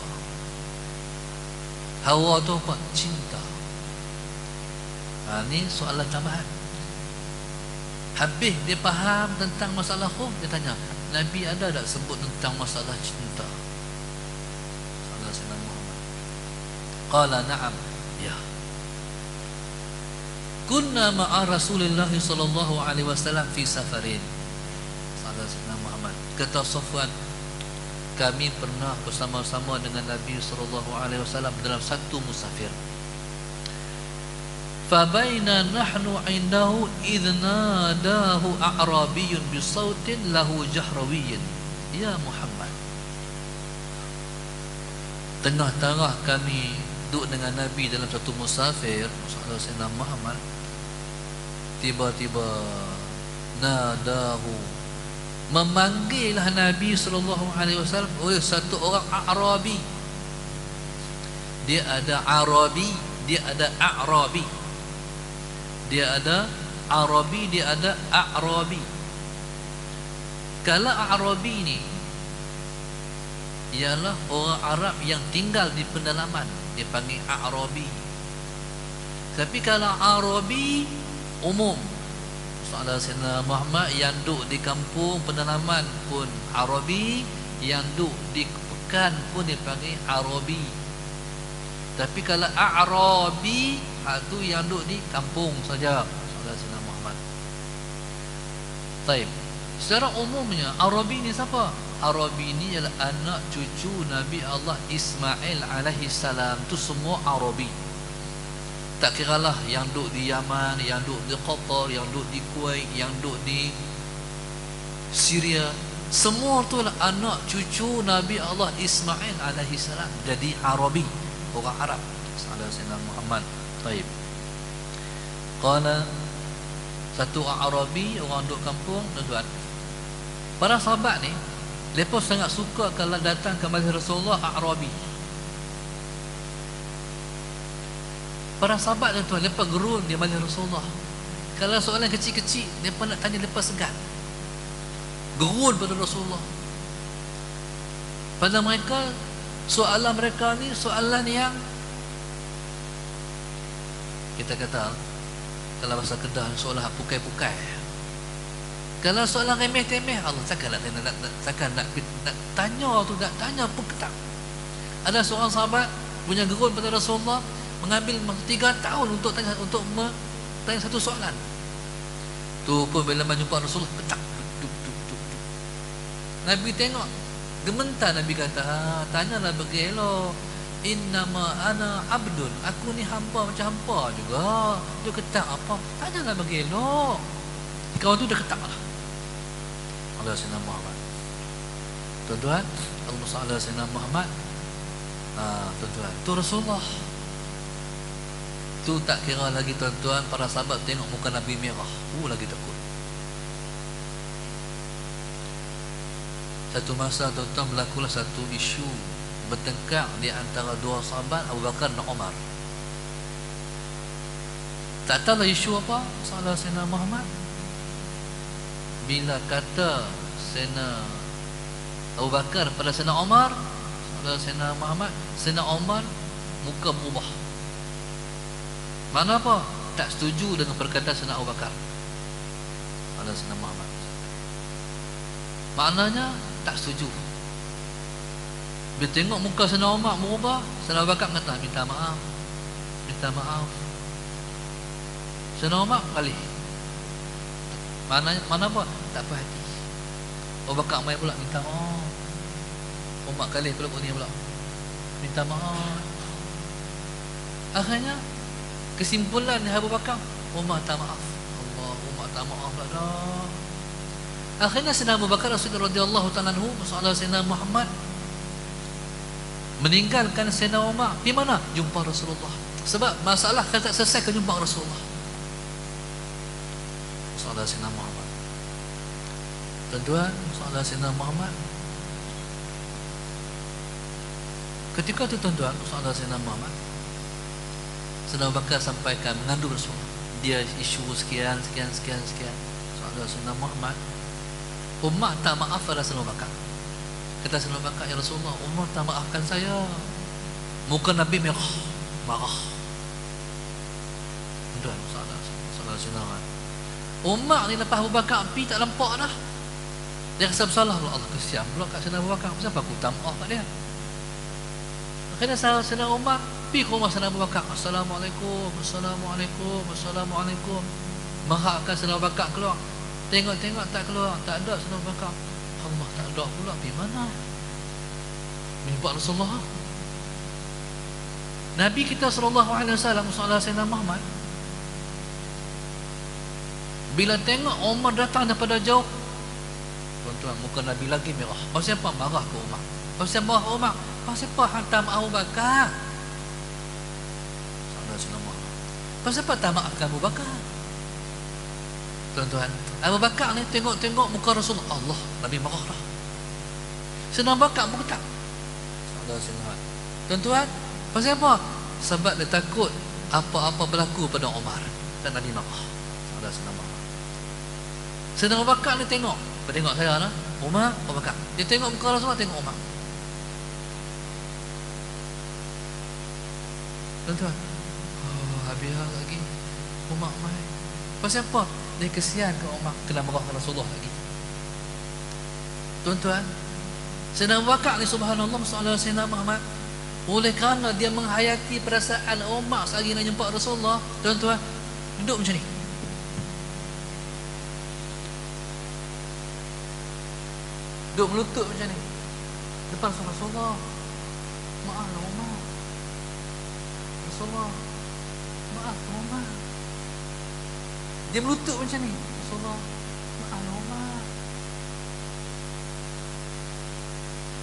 Hawa tu apa? Cinta. Ni soalan tambahan. Habis dia faham tentang masalah khuf, dia tanya, Nabi ada tak sebut tentang masalah cinta? Salah Sayyidina Muhammad. Qala na'am, ya. Kunna ma'a Rasulullah sallallahu alaihi wasallam fi safarin. Salah Sayyidina Muhammad. Kata Safwan, kami pernah bersama-sama dengan Nabi sallallahu alaihi wasallam dalam satu musafir. Fabaina nahnu indahu idh nadahu a'rabiyyun bisautin lahu jahrawiyyin, ya Muhammad. Tengah-tengah kami duduk dengan Nabi dalam satu musafir, Sayyidina Muhammad, tiba-tiba nadahu, memanggillah Nabi sallallahu alaihi wasallam oleh satu orang Arabi. Dia ada Arabi, dia ada A'rabi. Dia ada Arabi, dia ada A'rabi. Kalau A'rabi ni ialah orang Arab yang tinggal di pedalaman, dia panggil A'rabi. Tapi kalau Arabi umum, soalan Sayyidina Muhammad, yang duduk di kampung pedalaman pun Arabi, yang duduk di pekan pun dipanggil Arabi. Tapi kalau A'rabi, itu yang duduk di kampung saja, soalan Sayyidina Muhammad. Taib. Secara umumnya Arabi ni siapa? Arabi ni ialah anak cucu Nabi Allah Ismail alaihi salam. Tu semua Arabi. Tak kiralah yang duduk di Yaman, yang duduk di Qatar, yang duduk di Kuwait, yang duduk di Syria, semua tu adalah anak cucu Nabi Allah Ismail alaihi salam. Jadi Arabi, orang Arab. Salah Sayyidina Muhammad. Baik. Qala, satu Arabi, orang duduk kampung, tuan-tuan. Para sahabat ni, mereka sangat suka kalau datang ke majlis Rasulullah Arabi. Para sahabat tuan-tuan, mereka gerun di majlis Rasulullah. Kalau soalan kecil-kecil, mereka nak tanya, mereka segan. Gerun pada Rasulullah. Pada mereka, soalan mereka ni soalan yang kita kata, kalau bahasa Kedah, soalan pukai-pukai. Kalau soalan remeh-temeh, Allah takkan nak tanya tu, nak tanya pun ketak. Ada seorang sahabat punya gerun pada Rasulullah, mengambil 3 tahun untuk tanya satu soalan. Tu pun bila menjumpa Rasulullah, ketak. Nabi tengok, gementar. Nabi kata, tanyalah bergelok. Innama ana abdun, aku ni hamba macam hamba juga. Dia ketak apa? Tanyalah bergelok. Kawan tu dia ketak lah. Allah Sayyidina Muhammad. Tuan-tuan, Allahumma salli ala Sayyidina Muhammad. Tuan-tuan, tu Rasulullah. Tu tak kira lagi tuan-tuan, para sahabat tengok muka Nabi merah, lagi takut. Satu masa tuan-tuan berlakulah satu isu bertengkar di antara dua sahabat, Abu Bakar dan Umar. Tak tahulah isu apa, salah Sayyidina Muhammad. Bila kata Sayyidina Abu Bakar pada Sayyidina Umar, salah Sayyidina Muhammad, Sayyidina Umar muka berubah. Mana apa? Tak setuju dengan perkataan Sayyidina Abu Bakar. Salah Sayyidina Muhammad. Maknanya tak setuju. Bila tengok muka Sayyidina Umar berubah, Sayyidina Abu Bakar kata, minta maaf. Minta maaf. Sayyidina Umar balik. Mana apa? Tak puas hati. Abu Bakar mai pula minta maaf. Umar kali pula ni pula minta maaf. Akhirnya kesimpulan Abu Bakar, Umar tak maaf. Umar tak maaf lah dah. Akhirnya Sayyidina Abu Bakar radhiyallahu ta'ala anhu, masalah Sayyidina Muhammad, meninggalkan Sayyidina Umar. Di mana? Jumpa Rasulullah. Sebab masalah kata selesai ke jumpa Rasulullah. Saudara Sayyidina Muhammad. Tuan-tuan, saudara Sayyidina Muhammad, ketika itu tuan-tuan, saudara Sayyidina Muhammad, Sayyidina Abu Bakar sampaikan mengandung Rasulullah. Dia isu sekian. Saudara Sayyidina Muhammad, umat tak maaf pada Sayyidina Abu Bakar. Kata Sayyidina Abu Bakar, ya Rasulullah, umat tak maafkan saya. Muka Nabi merah, marah. Tuan, saudara Sayyidina Muhammad, umat ni lepas Abu Bakar pergi tak lempak dah. Dia rasa bersalah pula, Allah kesian pula kat Sayyidina Abu Bakar. Kenapa aku tak maaf kat dia? Akhirnya Sayyidina Umar pergi ke rumah Sayyidina Abu Bakar. Assalamualaikum. Marahkan Sayyidina Abu Bakar keluar. Tengok tak keluar, tak ada Sayyidina Abu Bakar. Allah, tak ada pula, pergi mana? Mimpi Rasulullah. Nabi kita sallallahu alaihi wasallam, Sayyidina Muhammad, bila tengok Umar datang daripada jauh, tuan-tuan, muka Nabi lagi merah. Pasal apa marah ke Umar? Pasal marah Umar? Pasal apa hantar Abu Bakar? Saudara Muhammad, pasal apa tak maafkan Abu Bakar? Tuan-tuan, Abu Bakar ni tengok muka Rasulullah, Allah, Nabi marah dah. Sayyidina Abu Bakar murtad. Saudara, tuan-tuan, pasal apa? Sebab dia takut apa-apa berlaku pada Umar dan Nabi marah. Saudara Muhammad, Sayyidina Abu Bakar ni tengok saya lah, Umar, Abu Bakar. Dia tengok muka Rasulullah, tengok Umar. Tuan-tuan, habis lagi Umar mai. Pasal apa? Dia kesian ke Umar kena marah Rasulullah lagi. Tuan-tuan, Sayyidina Abu Bakar ni subhanallah, masalah Sayyidina Muhammad, oleh kerana dia menghayati perasaan Umar sehari nak jumpa Rasulullah, tuan-tuan, duduk macam ni. Duduk melutut macam ni depan Rasulullah. Maaflah Umar, Rasulullah, maaf Umar. Dia melutut macam ni, Rasulullah, maaflah Umar.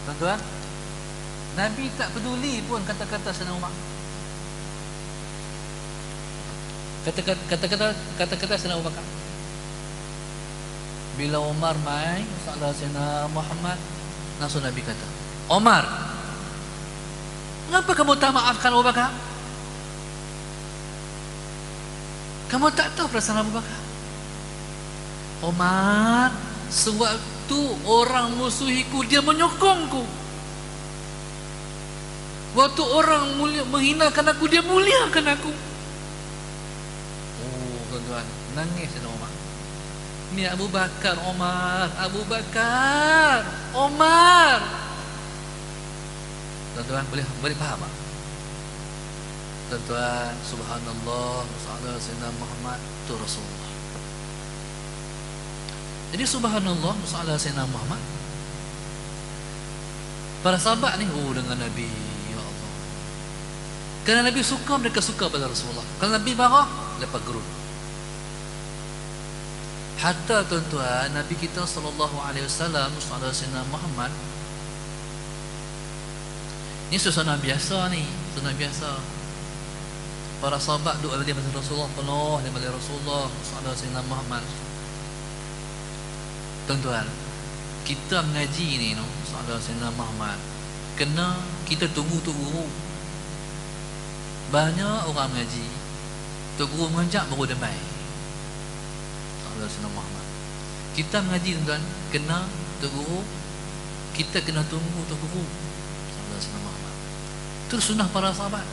Tuan-tuan, Nabi tak peduli pun kata-kata Sayyidina Umar. Kata-kata Sayyidina Abu Bakar. Bila Umar mai, saudara Sayyidina Muhammad, langsung Nabi kata, Umar, kenapa kamu tak maafkan Abu Bakar? Kamu tak tahu perasaan Abu Bakar? Umar, sewaktu orang musuhiku, dia menyokongku. Waktu orang menghinakan aku, dia muliakan aku. Oh, tuan-tuan, nangis Sayyidina Umar. Ni Abu Bakar, Umar, Abu Bakar, Umar. Tuan-tuan, boleh faham tak? Tuan-tuan, subhanallah, saudara Sayyidina Muhammad tu Rasulullah. Jadi subhanallah, saudara Sayyidina Muhammad, para sahabat ni dengan Nabi, ya Allah. Kerana Nabi suka, mereka suka pada Rasulullah. Kalau Nabi marah, lepas gerun. Hatta tuan-tuan, Nabi kita sallallahu alaihi wasallam, saudara Sayyidina Muhammad, ni suasana biasa ni, suasana biasa. Para sahabat duduk di majlis Rasulullah, penuh di majlis Rasulullah, saudara Sayyidina Muhammad. Tuan-tuan, kita mengaji ni, saudara Sayyidina Muhammad, kena kita tunggu guru. Banyak orang mengaji, tok guru mengajak baru damai. Sayyidina Muhammad, kita mengaji tuan-tuan, kena tok guru, kita kena tunggu tok guru. Sayyidina Muhammad, itu sunnah para sahabat.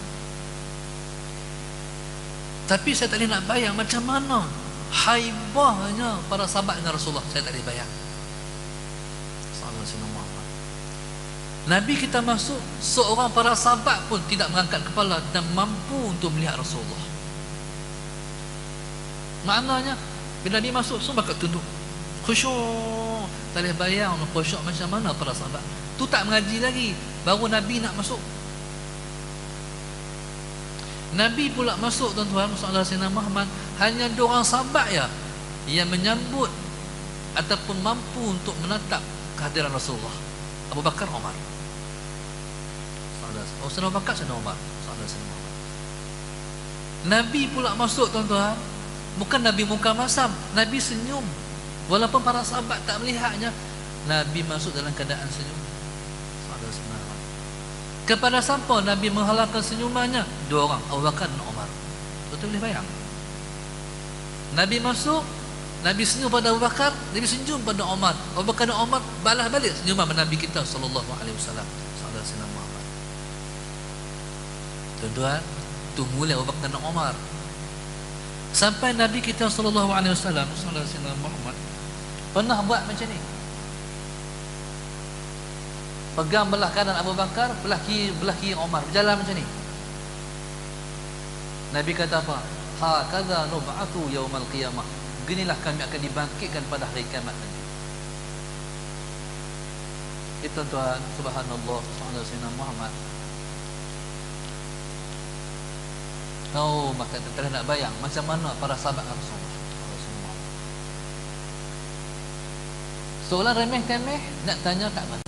Tapi saya tak boleh nak bayang macam mana haibahnya para sahabat dengan Rasulullah. Saya tak boleh bayang. Sayyidina Muhammad, Nabi kita masuk, seorang para sahabat pun tidak mengangkat kepala dan mampu untuk melihat Rasulullah. Maknanya bila Nabi masuk, semua bakal tunduk, khusyuk. Tak boleh bayang khusyuk macam mana para sahabat. Tu tak mengaji lagi, baru Nabi nak masuk. Nabi pula masuk, tuan-tuan, saudara Sayyidina Muhammad, hanya 2 orang sahabat ya yang menyambut ataupun mampu untuk menatap kehadiran Rasulullah. Abu Bakar, Umar. Sayyidina Abu Bakar, Sayyidina Umar, saudara Sayyidina Muhammad. Nabi pula masuk, tuan-tuan, Bukan Nabi muka masam, Nabi senyum. Walaupun para sahabat tak melihatnya, Nabi masuk dalam keadaan senyum. Kepada siapa Nabi menghalalkan senyumannya? Dua orang, Abu Bakar dan Umar. Betul boleh bayang? Nabi masuk, Nabi senyum pada Abu Bakar, Nabi senyum pada Umar. Abu Bakar dan Umar balas balik senyuman Nabi kita sallallahu alaihi wasallam. Sallallahu Muhammad. Tuan-tuan, tu mulai Abu Bakar dan Umar. Sampai Nabi kita sallallahu alaihi wasallam sallallahu Muhammad pernah buat macam ni. Pegang belah kanan Abu Bakar, belah kiri Umar, berjalan macam ni. Nabi kata apa? Hakadha nub'atu yaumal qiyamah. Beginilah kami akan dibangkitkan pada hari kiamat nanti. Itu tuan, subhanallah, sallallahu Muhammad. Oh, maka kita nak bayang macam mana para sahabat Rasulullah. Soalan remeh-temeh nak tanya kat mana?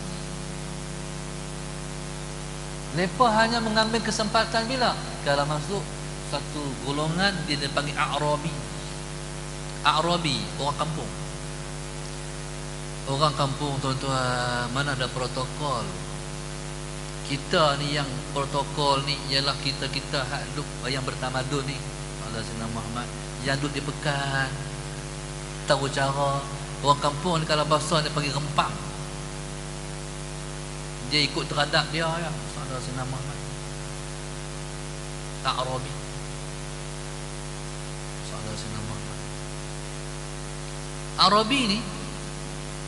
Mereka hanya mengambil kesempatan bila? Kalau masuk satu golongan dia dipanggil A'rabi. A'rabi, orang kampung. Orang kampung, tuan-tuan, mana ada protokol. Kita ni yang protokol ni ialah kita hak duk yang bertamadun ni. Allah Sayyidina Muhammad yang duduk di pekan, tahu cara. Orang kampung ni kalau bahasa dia panggil rempang. Dia ikut teradap dia ya. Allah Sayyidina Muhammad. A'rabi. Allah Sayyidina Muhammad. A'rabi ni,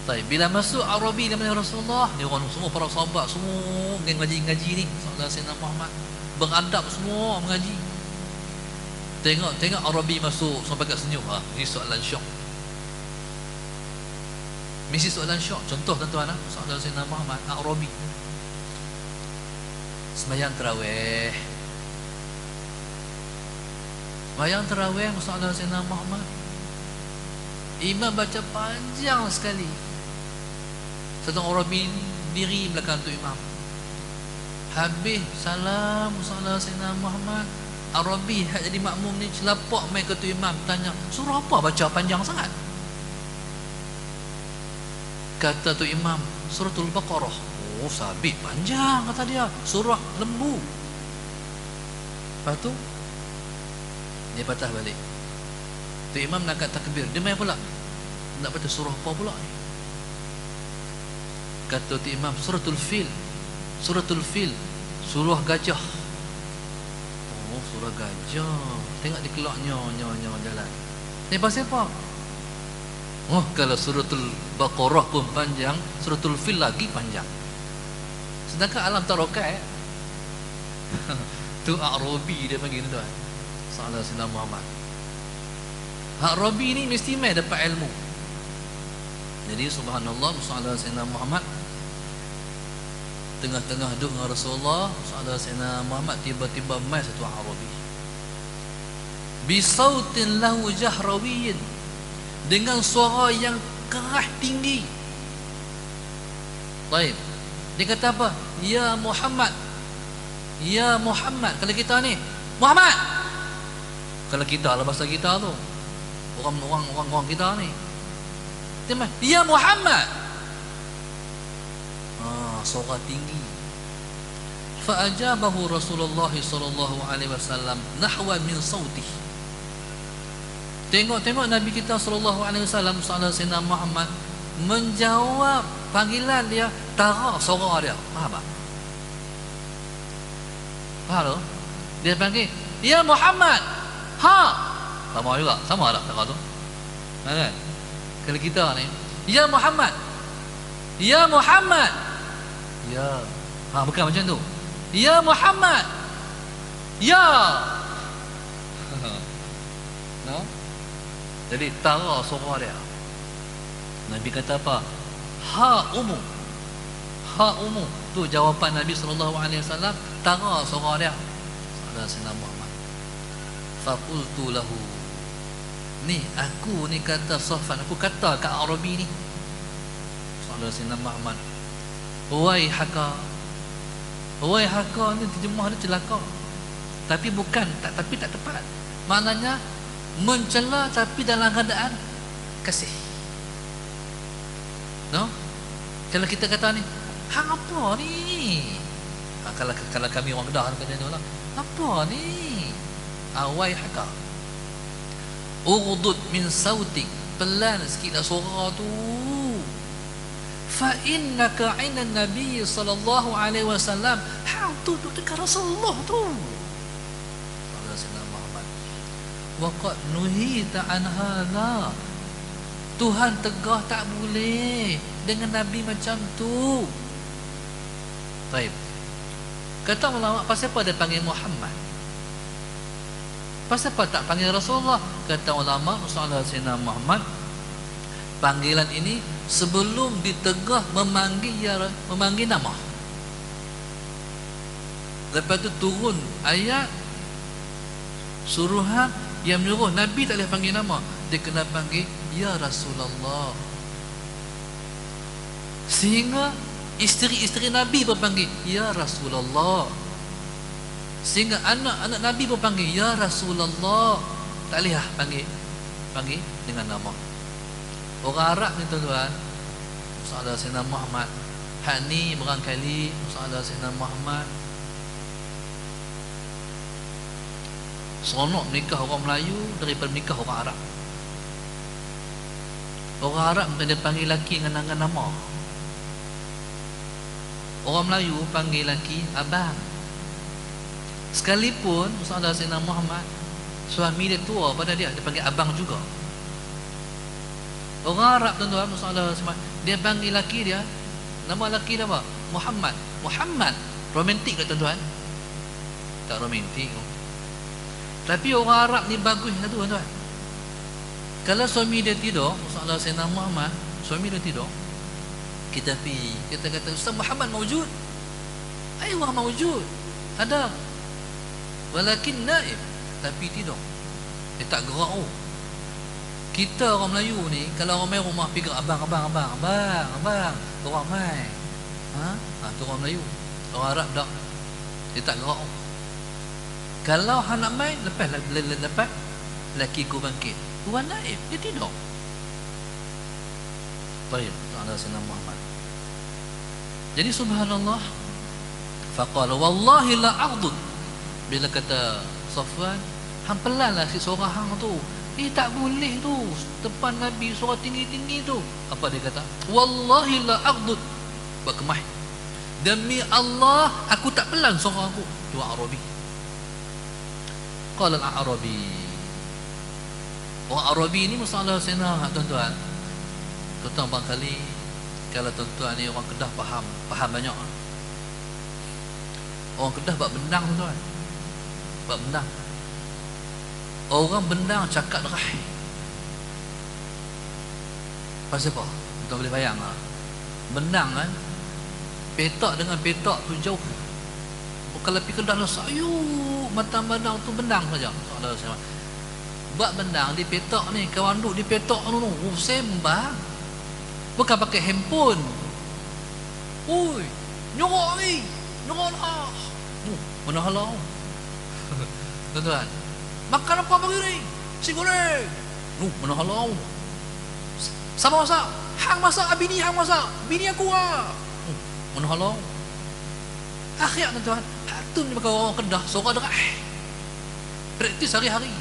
baik, bila masuk A'rabi dengan Rasulullah, dia orang semua para sahabat semua geng ngaji ni, Allah Sayyidina Muhammad beradab semua mengaji. Tengok A'rabi masuk sampai kat senyum. Ini soalan syok. Mesti soalan syok. Contoh tuan-tuan, Allah Sayyidina Muhammad A'rabi sembahyang tarawih. Sembahyang tarawih masalah Sayyidina Muhammad. Imam baca panjang sekali. Satu orang diri belakang tu imam. Habis salam masalah Sayyidina Muhammad. Arabi hak jadi makmum ni celapak mai ke tu imam tanya, surah apa baca panjang sangat? Kata tu imam, suratul Baqarah. Oh, sabit panjang kata dia, surah lembu. Lepas tu dia patah balik. Tu imam nak kat takbir, dia main pula nak baca surah apa pula ni? Kata tu imam, suratul fil. Suratul fil, surah gajah. Oh, surah gajah. Tengok dia kelaknya jalan. Ni pasal apa? Oh, kalau suratul Baqarah pun panjang, suratul fil lagi panjang. Sedangkan alam tarokat tu A'rabi dia panggil tuan. Sallallahu alaihi Muhammad. A'rabi ni mesti mai dapat ilmu. Jadi subhanallah, sallallahu alaihi Muhammad tengah-tengah duduk dengan Rasulullah sallallahu alaihi Muhammad, tiba-tiba mai satu A'rabi. Bi sautin lahu jahrawiyin, dengan suara yang keras tinggi. Baik. Dia kata apa? Ya Muhammad. Ya Muhammad. Kalau kita ni, Muhammad. Kalau kita lah bahasa kita tu. Orang kita ni. Dia mah, ya Muhammad. Suara tinggi. Fa ajabahu Rasulullah sallallahu alaihi wasallam nahwa min sautih. Tengok Nabi kita sallallahu alaihi wasallam Sayyidina Muhammad menjawab panggilan dia tara suara dia. Faham tak? Faham tak? Dia panggil, ya Muhammad. Ha. Sama juga, sama tak tara tu? Kan? Kalau kita ni, ya Muhammad. Ya Muhammad. Ya. Bukan macam tu. Ya Muhammad. Ya. No? Jadi tara suara dia. Nabi kata apa? Ha umu. Ha umu. Tu jawapan Nabi sallallahu alaihi wasallam, tara suara dia. Sallallahu Muhammad. Faqultu lahu. Ni aku ni kata Safwan, aku kata kat Arabi ni. Sallallahu Muhammad. Wahai haka. Wahai haka ni terjemah dia celaka. Tapi bukan, tapi tak tepat. Maknanya mencela tapi dalam keadaan kasih. No? Kalau kita kata ni, hang apa ni? Kalau kami orang Kedah kata ni orang, apa ni? Awai haka. Ughdud min sautik, pelan sikitlah suara tu. Fa innaka 'inda Nabi sallallahu alaihi wasallam, hang tu dekat Rasulullah tu. Sallallahu alaihi wasallam. Wa qad nuhita an hadha. Tuhan tegah tak boleh dengan Nabi macam tu. Baik. Kata ulama, pasal apa dia panggil Muhammad? Pasal apa tak panggil Rasulullah? Kata ulama, Rasulullah Sayyidina Muhammad, panggilan ini sebelum ditegah memanggil nama. Lepas tu turun ayat suruhan yang menyuruh Nabi tak boleh panggil nama, dia kena panggil ya Rasulullah. Sehingga isteri-isteri Nabi pun panggil ya Rasulullah. Sehingga anak-anak Nabi pun panggil ya Rasulullah. Tak boleh lah panggil dengan nama. Orang Arab ni tuan-tuan, Saudara Sayyidina Muhammad, hak ni barangkali Saudara Sayyidina Muhammad seronok nikah orang Melayu daripada nikah orang Arab. Orang Arab dia panggil lelaki dengan nama. Orang Melayu panggil lelaki abang. Sekalipun Saudara Sayyidina Muhammad suami dia tua pada dia panggil abang juga. Orang Arab tuan-tuan, Saudara dia panggil lelaki dia, nama lelaki dia apa? Muhammad. Muhammad romantik tak tuan-tuan? Tak romantik. Tapi orang Arab ni bagus satu tuan-tuan. Kalau suami dia tidur, Saudara Sayyidina Muhammad, suami dia tidur, kita pergi, kita kata Ustaz Muhammad maujud. Ayuh maujud. Ada. Walakin naib, tapi tidur. Dia tak gerak. Kita orang Melayu ni, kalau orang main rumah pergi abang. Orang main. Tu orang Melayu. Orang Arab tak. Dia tak gerak. Kalau hang nak main, lepas lelaki ku bangkit. Tuan naib, dia tidur. Baik, Allah Sayyidina Muhammad. Jadi subhanallah, faqala wallahi la aghdud. Bila kata Safwan, hang pelanlah si suara hang tu. Tak boleh tu. Depan Nabi suara tinggi-tinggi tu. Apa dia kata? Wallahi la aghdud. Berkemah. Demi Allah, aku tak pelan suara aku. Tu Arabi. Qala al-Arabi. Orang Arabi ni masalah senang tuan-tuan. Tuan-tuan barangkali kalau tuan-tuan ni orang Kedah faham banyak. Orang Kedah bab bendang tuan-tuan. Bab bendang. Orang bendang cakap derah. Pasal apa? Tuan boleh bayang lah. Bendang kan, petak dengan petak tu jauh. Kalau pergi Kedah lah, sayup mata bendang tu bendang saja. Bab bendang di petak ni, kawan duk di petak tu, sembang. Bukan pakai handphone. Oi, nyorok ni, nyorok lah. Mana halau? Tuan-tuan, makan apa pagi ni? Si goreng. Mana halau? Siapa masak? Hang masak, bini hang masak. Bini aku ah. Mana halau? Akhir tuan-tuan, tu ni pakai orang Kedah, suara derah. Praktis hari-hari.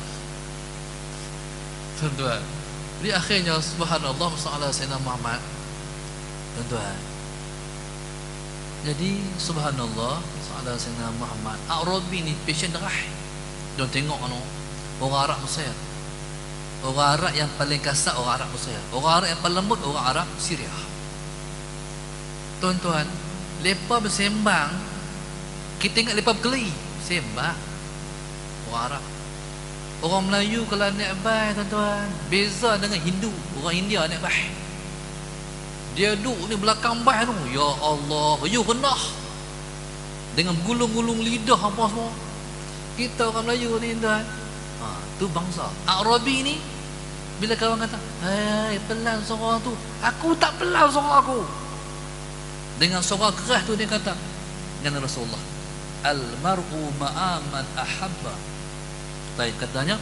Tuan-tuan, di akhirnya subhanallah masalah Sayyidina Muhammad. Tuan-tuan, jadi subhanallah masalah Sayyidina Muhammad. Arabi ni passion derah. Jangan tengok orang Arab Mesir. Orang Arab yang paling kasar orang Arab Mesir. Orang Arab yang paling lembut orang Arab Syria. Tuan-tuan, lepas bersembang, kita ingat lepas berkeli sembang orang Arab. Orang Melayu kalau naik bas tuan-tuan, beza dengan Hindu. Orang India naik bas, dia duduk ni belakang bas tu, ya Allah, you rendah dengan gulung-gulung lidah apa semua. Kita orang Melayu ni tuan, tu bangsa Arabi ni. Bila kawan kata, "Hai, pelan suara tu." Aku tak pelan suara aku. Dengan suara keras tu dia kata dengan Rasulullah, "Al-mar'u ma'aman ahabba." Baik, katanya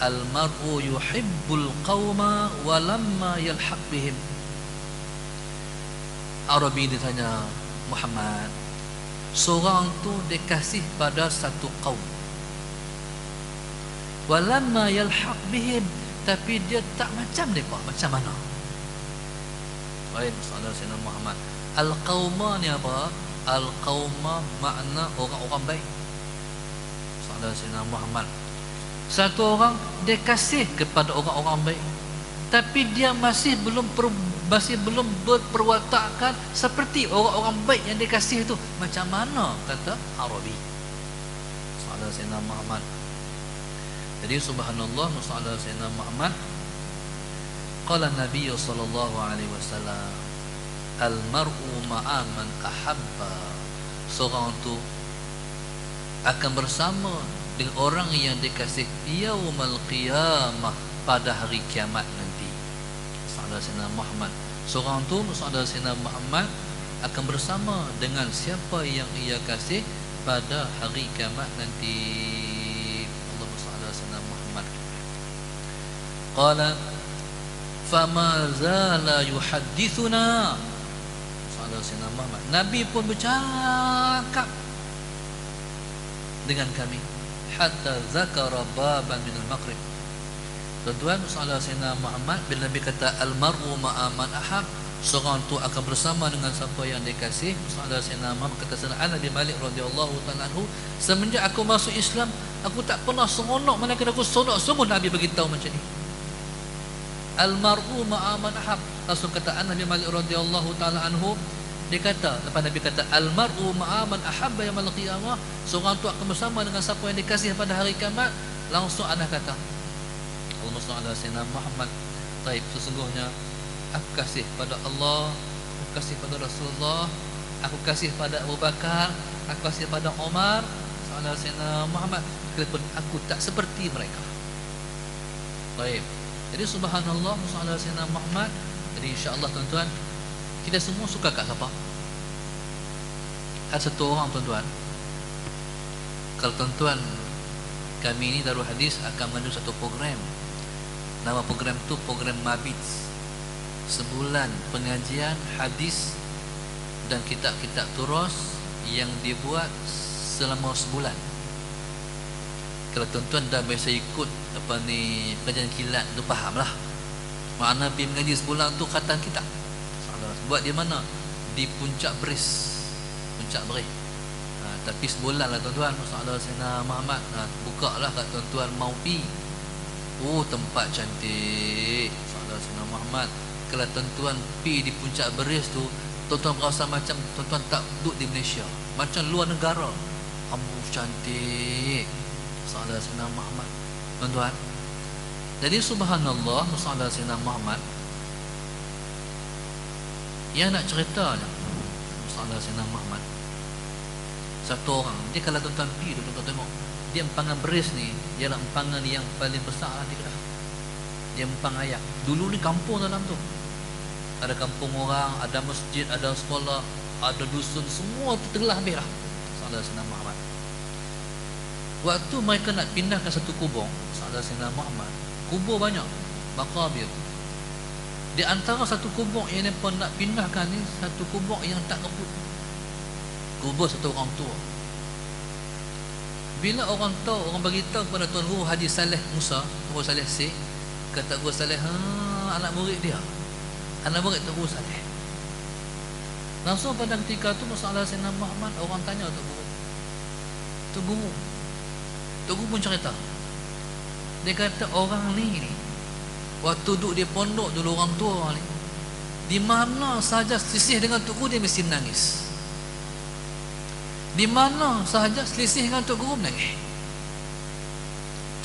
al-mar'u yuhibbul qauma walamma yalhaq bihim. Arabi ditanya, Muhammad, seorang tu dikasih pada satu kaum, walamma yalhaq bihim, tapi dia tak macam mereka. Macam mana? Baik, masalah Sayyidina Muhammad. Al-qauma ni apa? Al-qauma makna orang-orang baik. Masalah Sayyidina Muhammad, satu orang dia kasih kepada orang-orang baik, tapi dia masih belum berperwatakan seperti orang-orang baik yang dia kasih itu. Macam mana? Kata Arabi. Masalah Sayyidina Muhammad. Jadi subhanallah, masalah Sayyidina Muhammad. Qala Nabi sallallahu alaihi wasallam, al-mar'u ma'a man ahabba. Seorang tu akan bersama dengan orang yang dikasih yaumul qiyamah, pada hari kiamat nanti. Saudara Sayyidina Muhammad, seorang tu saudara Sayyidina Muhammad akan bersama dengan siapa yang ia kasih pada hari kiamat nanti. Allahumma shalli ala Sayyidina Muhammad. Qala fama zala yuhaddithuna. Saudara Sayyidina Muhammad, Nabi pun bercakap dengan kami hatta zakara baban min al-maghrib. Tuan-tuan, saudara Sayyidina Muhammad, bila Nabi kata al-mar'u ma'a man ahab, seorang tu akan bersama dengan siapa yang dikasih. Saudara Sayyidina Muhammad kata Sayyidina Anas bin Malik radhiyallahu ta'ala anhu, semenjak aku masuk Islam, aku tak pernah seronok mana kena aku seronok semua Nabi beritahu macam ni. Al-mar'u ma'a man ahab. Rasul kata Anas bin Malik radhiyallahu ta'ala anhu, dia kata, lepas Nabi kata al-mar'u ma'a man ahabba yaumil qiyamah, seorang tu akan bersama dengan siapa yang dikasih pada hari kiamat, langsung Anas kata, Allahumma shalli ala Sayyidina Muhammad. Taib, sesungguhnya aku kasih pada Allah, aku kasih pada Rasulullah, aku kasih pada Abu Bakar, aku kasih pada Umar, sallallahu Sayyidina Muhammad, sekalipun aku tak seperti mereka. Taib. Jadi subhanallah, sallallahu Sayyidina Muhammad. Jadi insya-Allah tuan-tuan, kita semua suka kat siapa? Ada satu orang tuan-tuan, kalau tuan-tuan, kami ini Darul Hadis akan menuju satu program. Nama program tu program Mabit. Sebulan pengajian hadis dan kitab-kitab turas yang dibuat selama sebulan. Kalau tuan-tuan dah biasa ikut apa ni pengajian kilat tu, fahamlah makna pergi mengaji sebulan tu khatam kitab. Buat di mana? Di Puncak Beris. Puncak Beris. Tapi sebulan lah tuan-tuan, masalah Sayyidina Muhammad. Buka lah kat tuan-tuan mau pi. Oh, tempat cantik, masalah Sayyidina Muhammad. Kalau tuan-tuan pi di Puncak Beris tu, tuan-tuan berasa macam tuan-tuan tak duduk di Malaysia, macam luar negara. Ambus cantik, masalah Sayyidina Muhammad tuan-tuan. Jadi subhanallah, masalah Sayyidina Muhammad. Yang nak cerita masalah Sayyidina Muhammad, satu orang, dia kalau tuan-tuan pergi, tuan-tuan tengok, dia empangan Beris ni, dia nak empangan yang paling besar di Kedah. Dia empang ayak. Dulu ni kampung dalam tu, ada kampung orang, ada masjid, ada sekolah, ada dusun, semua tu telah habis lah. Saudara Sayyidina Muhammad, waktu mereka nak pindahkan satu kubur, saudara Sayyidina Muhammad, kubur banyak, makabir. Di antara satu kubur yang mereka nak pindahkan ni, satu kubur yang tak rebut, kubur satu orang tua. Bila orang tahu, orang bagi tahu kepada Tuan Guru Haji Saleh Musa, Guru Saleh C, kata Guru Saleh, anak murid dia, anak murid Tuan Guru Saleh. Langsung pada ketika tu masalah Sayyidina Muhammad, orang tanya Tuan Guru, Tuan Guru, Tuan Guru pun cerita. Dia kata orang ni waktu duduk di pondok dulu, orang tua ni, di mana sahaja selisih dengan Tuan Guru dia mesti nangis. Di mana sahaja selisih dengan Tok Guru menangis.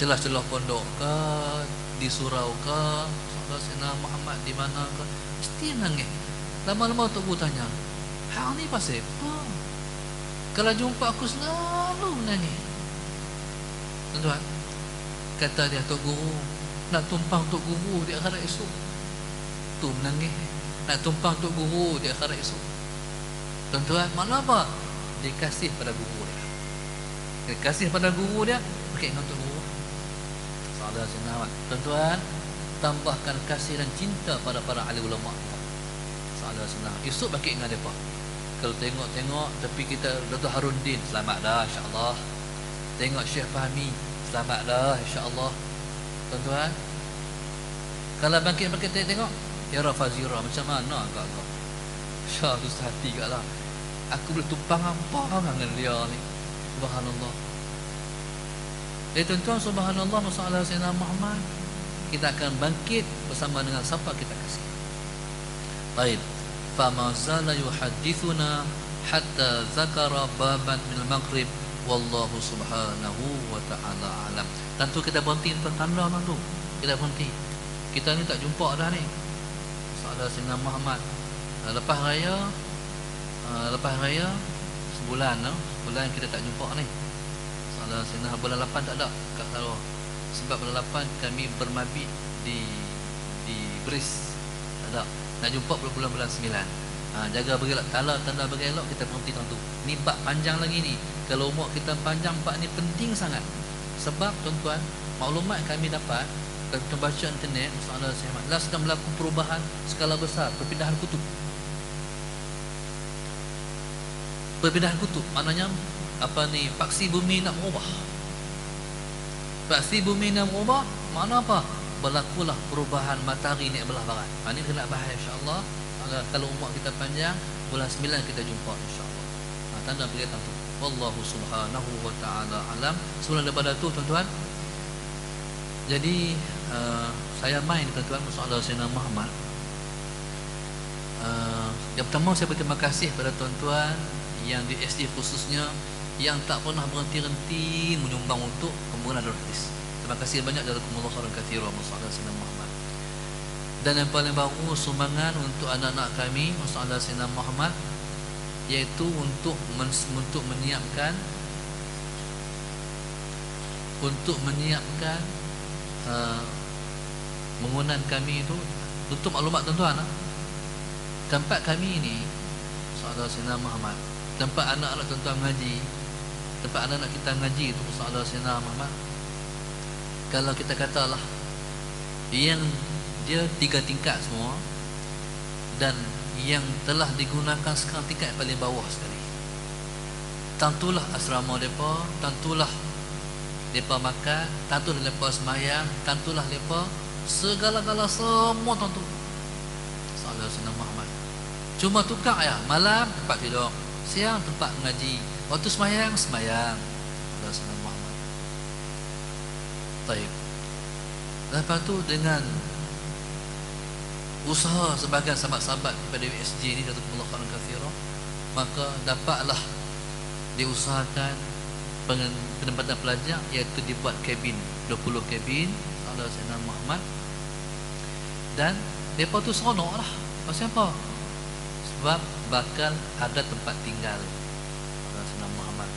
Celah-celah pondok ke, di surau ke, saudara Sayyidina Muhammad di mana ke, mesti nangis. Lama-lama Tok Guru tanya, hang ni pasal apa? Kalau jumpa aku selalu menangis. Tuan-tuan, kata dia, Tok Guru nak tumpang Tok Guru di akhirat esok. Tu menangis, nak tumpang Tok Guru di akhirat esok. Tuan-tuan, makna apa? Dia kasih pada guru dia. Dia kasih pada guru dia, pakai dengan Tok Guru. Masalah Sayyidina Ahmad. Tuan-tuan, tambahkan kasih dan cinta pada para ahli ulama kita. Masalah Sayyidina Ahmad. Esok bangkit dengan mereka. Kalau tengok-tengok tapi kita Dr. Haruddin, selamat dah insya-Allah. Tengok Syekh Fahmi, selamat dah insya-Allah. Tuan-tuan, kalau bangkit-bangkit tengok ya Rafazira macam mana agak-agak. Syah tu hati gaklah. Aku boleh tumpang apa dengan dia ni. Subhanallah. Tuan-tuan, subhanallah, masalah Sayyidina Muhammad, kita akan bangkit bersama dengan siapa kita kasih. Baik. Fama zala yuhaddithuna hatta zakara baban min al-maghrib wallahu subhanahu wa ta'ala alam. Tentu kita berhenti tanda tu. Kita berhenti. Kita ni tak jumpa dah ni. Masalah Sayyidina Muhammad. Lepas raya sebulan kita tak jumpa ni. Masalah Sayyidina bulan 8 tak ada kat Sarawak. Sebab bulan 8 kami bermabit di Bris. Tak ada. Nak jumpa bulan 9. Jaga bergelak. Kalau tanda bergelak kita berhenti tentu. Ni bab panjang lagi ni. Kalau umur kita panjang, bab ni penting sangat. Sebab tuan-tuan, maklumat kami dapat kalau kita baca internet, masalah Sayyidina Ahmad sedang berlaku perubahan skala besar, perpindahan kutub. Perpindahan kutub maknanya apa ni? Paksi bumi nak berubah. Paksi bumi nak berubah makna apa? Berlakulah perubahan matahari naik belah barat. Ini kena bahas insya-Allah. Kalau umur kita panjang, bulan 9 kita jumpa insya-Allah. Tanda beritahu tu. Wallahu subhanahu wa ta'ala alam. Sebelum daripada tu tuan-tuan, jadi saya main tuan-tuan masalah Sayyidina Muhammad. Yang pertama saya berterima kasih pada tuan-tuan yang di SD khususnya yang tak pernah berhenti-henti menyumbang untuk pembangunan Darul Hadis. Terima kasih banyak jazakumullah khairan katsiran masalah Sayyidina Muhammad. Dan yang paling baru sumbangan untuk anak-anak kami masalah Sayyidina Muhammad, iaitu untuk menyiapkan bangunan kami itu. Untuk maklumat tuan-tuan, tempat kami ini masalah Sayyidina Muhammad, tempat anak-anak tuan-tuan mengaji, tempat anak-anak kita mengaji itu masalah Sayyidina Muhammad. Kalau kita katalah yang dia 3 tingkat semua, dan yang telah digunakan sekarang tingkat paling bawah sekali. Tentulah asrama mereka, tentulah mereka makan, tentulah mereka semayang, tentulah mereka segala-gala semua tentu. Salah Sayyidina Muhammad. Cuma tukar ya, malam tempat tidur, siang tempat mengaji, waktu semayang. Salah Sayyidina Muhammad. Baik. Lepas tu dengan usaha sebagian sahabat-sahabat daripada USJ ni, jazakumullah khairan katsiran, maka dapatlah diusahakan penempatan pelajar, iaitu dibuat kabin 20 kabin ala Sayyidina Muhammad. Dan mereka tu seronok lah. Pasal apa? Sebab bakal ada tempat tinggal ala Sayyidina Muhammad.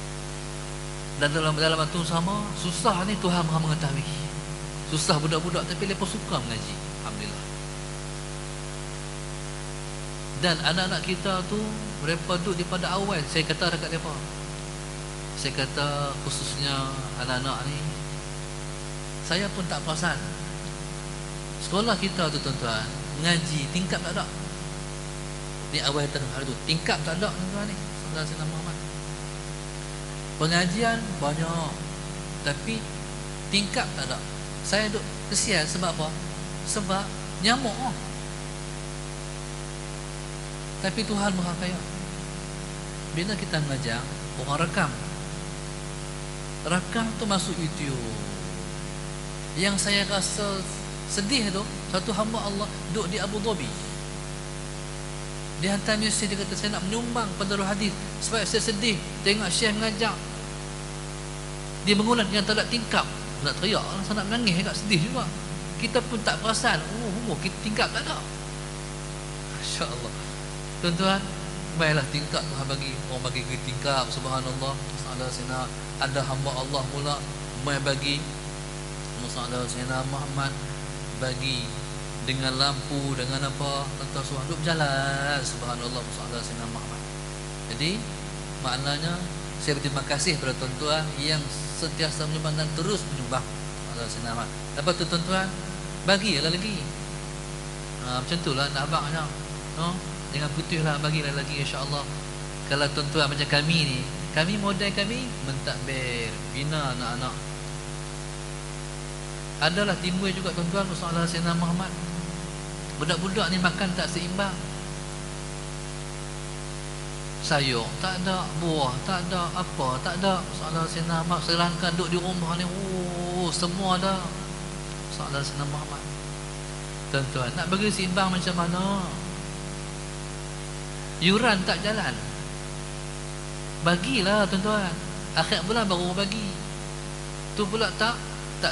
Dan dalam waktu sama, susah ni Tuhan Maha mengetahui. Susah budak-budak tapi mereka suka mengaji. Alhamdulillah. Dan anak-anak kita tu mereka duduk daripada awal. Saya kata dekat mereka, saya kata khususnya anak-anak ni, saya pun tak perasan sekolah kita tu tuan-tuan mengaji tingkap tak ada. Ni awal hari tu tingkap tak ada tuan-tuan ni. Saudara Sayyidina Muhammad, pengajian banyak tapi tingkap tak ada. Saya duk kesian sebab apa? Sebab nyamuk. Tapi Tuhan Maha Kaya. Bila kita mengajar, orang rakam tu masuk YouTube. Yang saya rasa sedih tu, satu hamba Allah duduk di Abu Dhabi, dia hantar mesej, dia kata saya nak menyumbang pada Darul Hadis sebab saya sedih tengok Syekh mengajar dia bangunan yang tak ada tingkap. Nak teriak, saya nak menangis, agak sedih juga. Kita pun tak perasan, kita tingkap tak ada. Masya-Allah. Tuan-tuan, baiklah tingkap Tuhan bagi, orang bagi ke tingkap, subhanallah. Masalah Sayyidina, ada hamba Allah pula mai bagi masalah Sayyidina Muhammad, bagi dengan lampu, dengan apa, tuan-tuan suruh duduk berjalan, subhanallah, masalah Sayyidina Muhammad. Jadi maknanya saya berterima kasih kepada tuan-tuan yang sentiasa menyumbang dan terus menyumbang sallallahu alaihi wasallam. Lepas tu tuan-tuan, bagilah lagi. Macam itulah nak abangnya. Dengan putih lah, bagilah lagi insya-Allah. Kalau tuan-tuan macam kami ni, kami model kami mentadbir, bina anak-anak. Adalah timbul juga tuan-tuan masalah Sayyidina Muhammad. Budak-budak ni makan tak seimbang. Sayur tak ada, buah tak ada, apa tak ada. Masalah Sayyidina Muhammad, sedangkan duduk di rumah ni, semua ada. Masalah Sayyidina Muhammad. Tuan-tuan, nak bagi seimbang macam mana? Yuran tak jalan, bagilah tuan-tuan. Akhir bulan baru bagi. Tu pula tak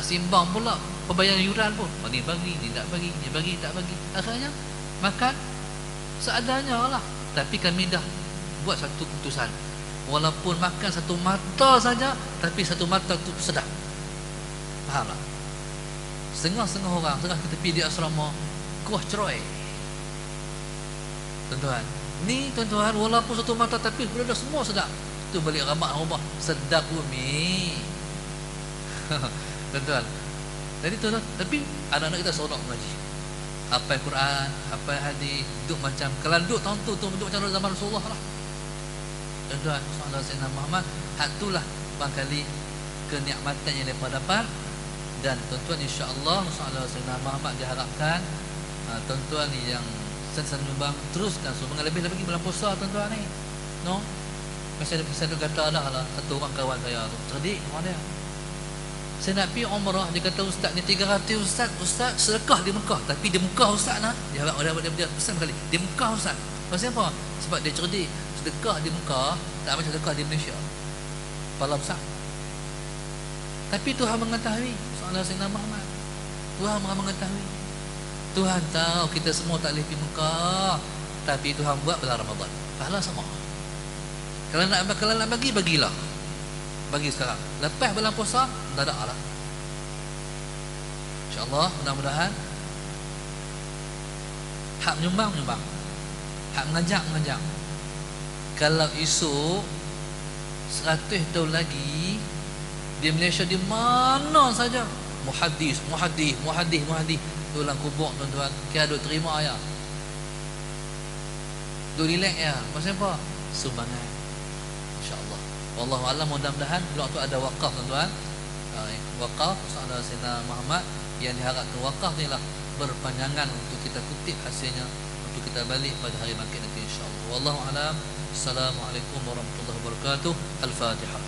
seimbang pula pembayaran yuran pun. Ni bagi, ni tak bagi, ni bagi, tak bagi. Akhirnya makan seadanya lah. Tapi kami dah buat satu keputusan, walaupun makan satu mata saja, tapi satu mata tu sedap. Faham tak? Setengah-setengah orang, setengah kita pergi di asrama kuah cerai. Tuan-tuan, ni tuan-tuan, walaupun satu mata tapi sudah semua sedap. Tu balik ramak rumah, sedap bumi. Tuan-tuan, jadi tuan-tuan, tapi anak-anak kita seronok mengaji, hafal Quran, hafal hadis, duduk macam kalau duduk tahun tu duduk macam zaman Rasulullah lah. Tuan-tuan, sallallahu alaihi wasallam Muhammad, hak itulah barangkali kenikmatan yang mereka dapat. Dan tuan-tuan, insya-Allah sallallahu alaihi wasallam Muhammad diharapkan tuan-tuan ni yang sentiasa menyumbang, teruskan sumbangan lebih-lebih bulan puasa tuan-tuan ni. Masih ada kisah tu kata dah lah, satu orang kawan saya tu cerdik orang dia. Saya nak pergi umrah, dia kata ustaz ni 300 ustaz sedekah di Mekah. Tapi di Mekah ustaz nak, dia harap dia pesan sekali, di Mekah ustaz. Pasal apa? Sebab dia cerdik, sedekah di Mekah tak macam sedekah di Malaysia. Pahala besar. Tapi Tuhan mengetahui, sallallahu alaihi wasallam, Tuhan mengetahui. Tuhan tahu kita semua tak boleh pergi Mekah, tapi Tuhan buat bulan Ramadan. Pahala sama. Kalau nak bagi, bagilah. Bagi sekarang. Lepas bulan puasa, tak ada lah. InsyaAllah, mudah-mudahan hak menyumbang. Hak mengajak. Kalau isu 100 tahun lagi di Malaysia, di mana saja muhaddis tulang kubur tuan-tuan, kira duk terima ya, duk relax ya. Maksud apa? Sumbangan, insya-Allah. Wallahu a'lam. Mudah-mudahan waktu ada wakaf tuan-tuan, wakaf sallallahu alaihi wasallam Muhammad, yang diharapkan wakaf ni lah berpanjangan untuk kita kutip hasilnya, untuk kita balik pada hari makin nanti insya-Allah. Wallahu a'lam. Assalamualaikum warahmatullahi wabarakatuh. Al-Fatihah.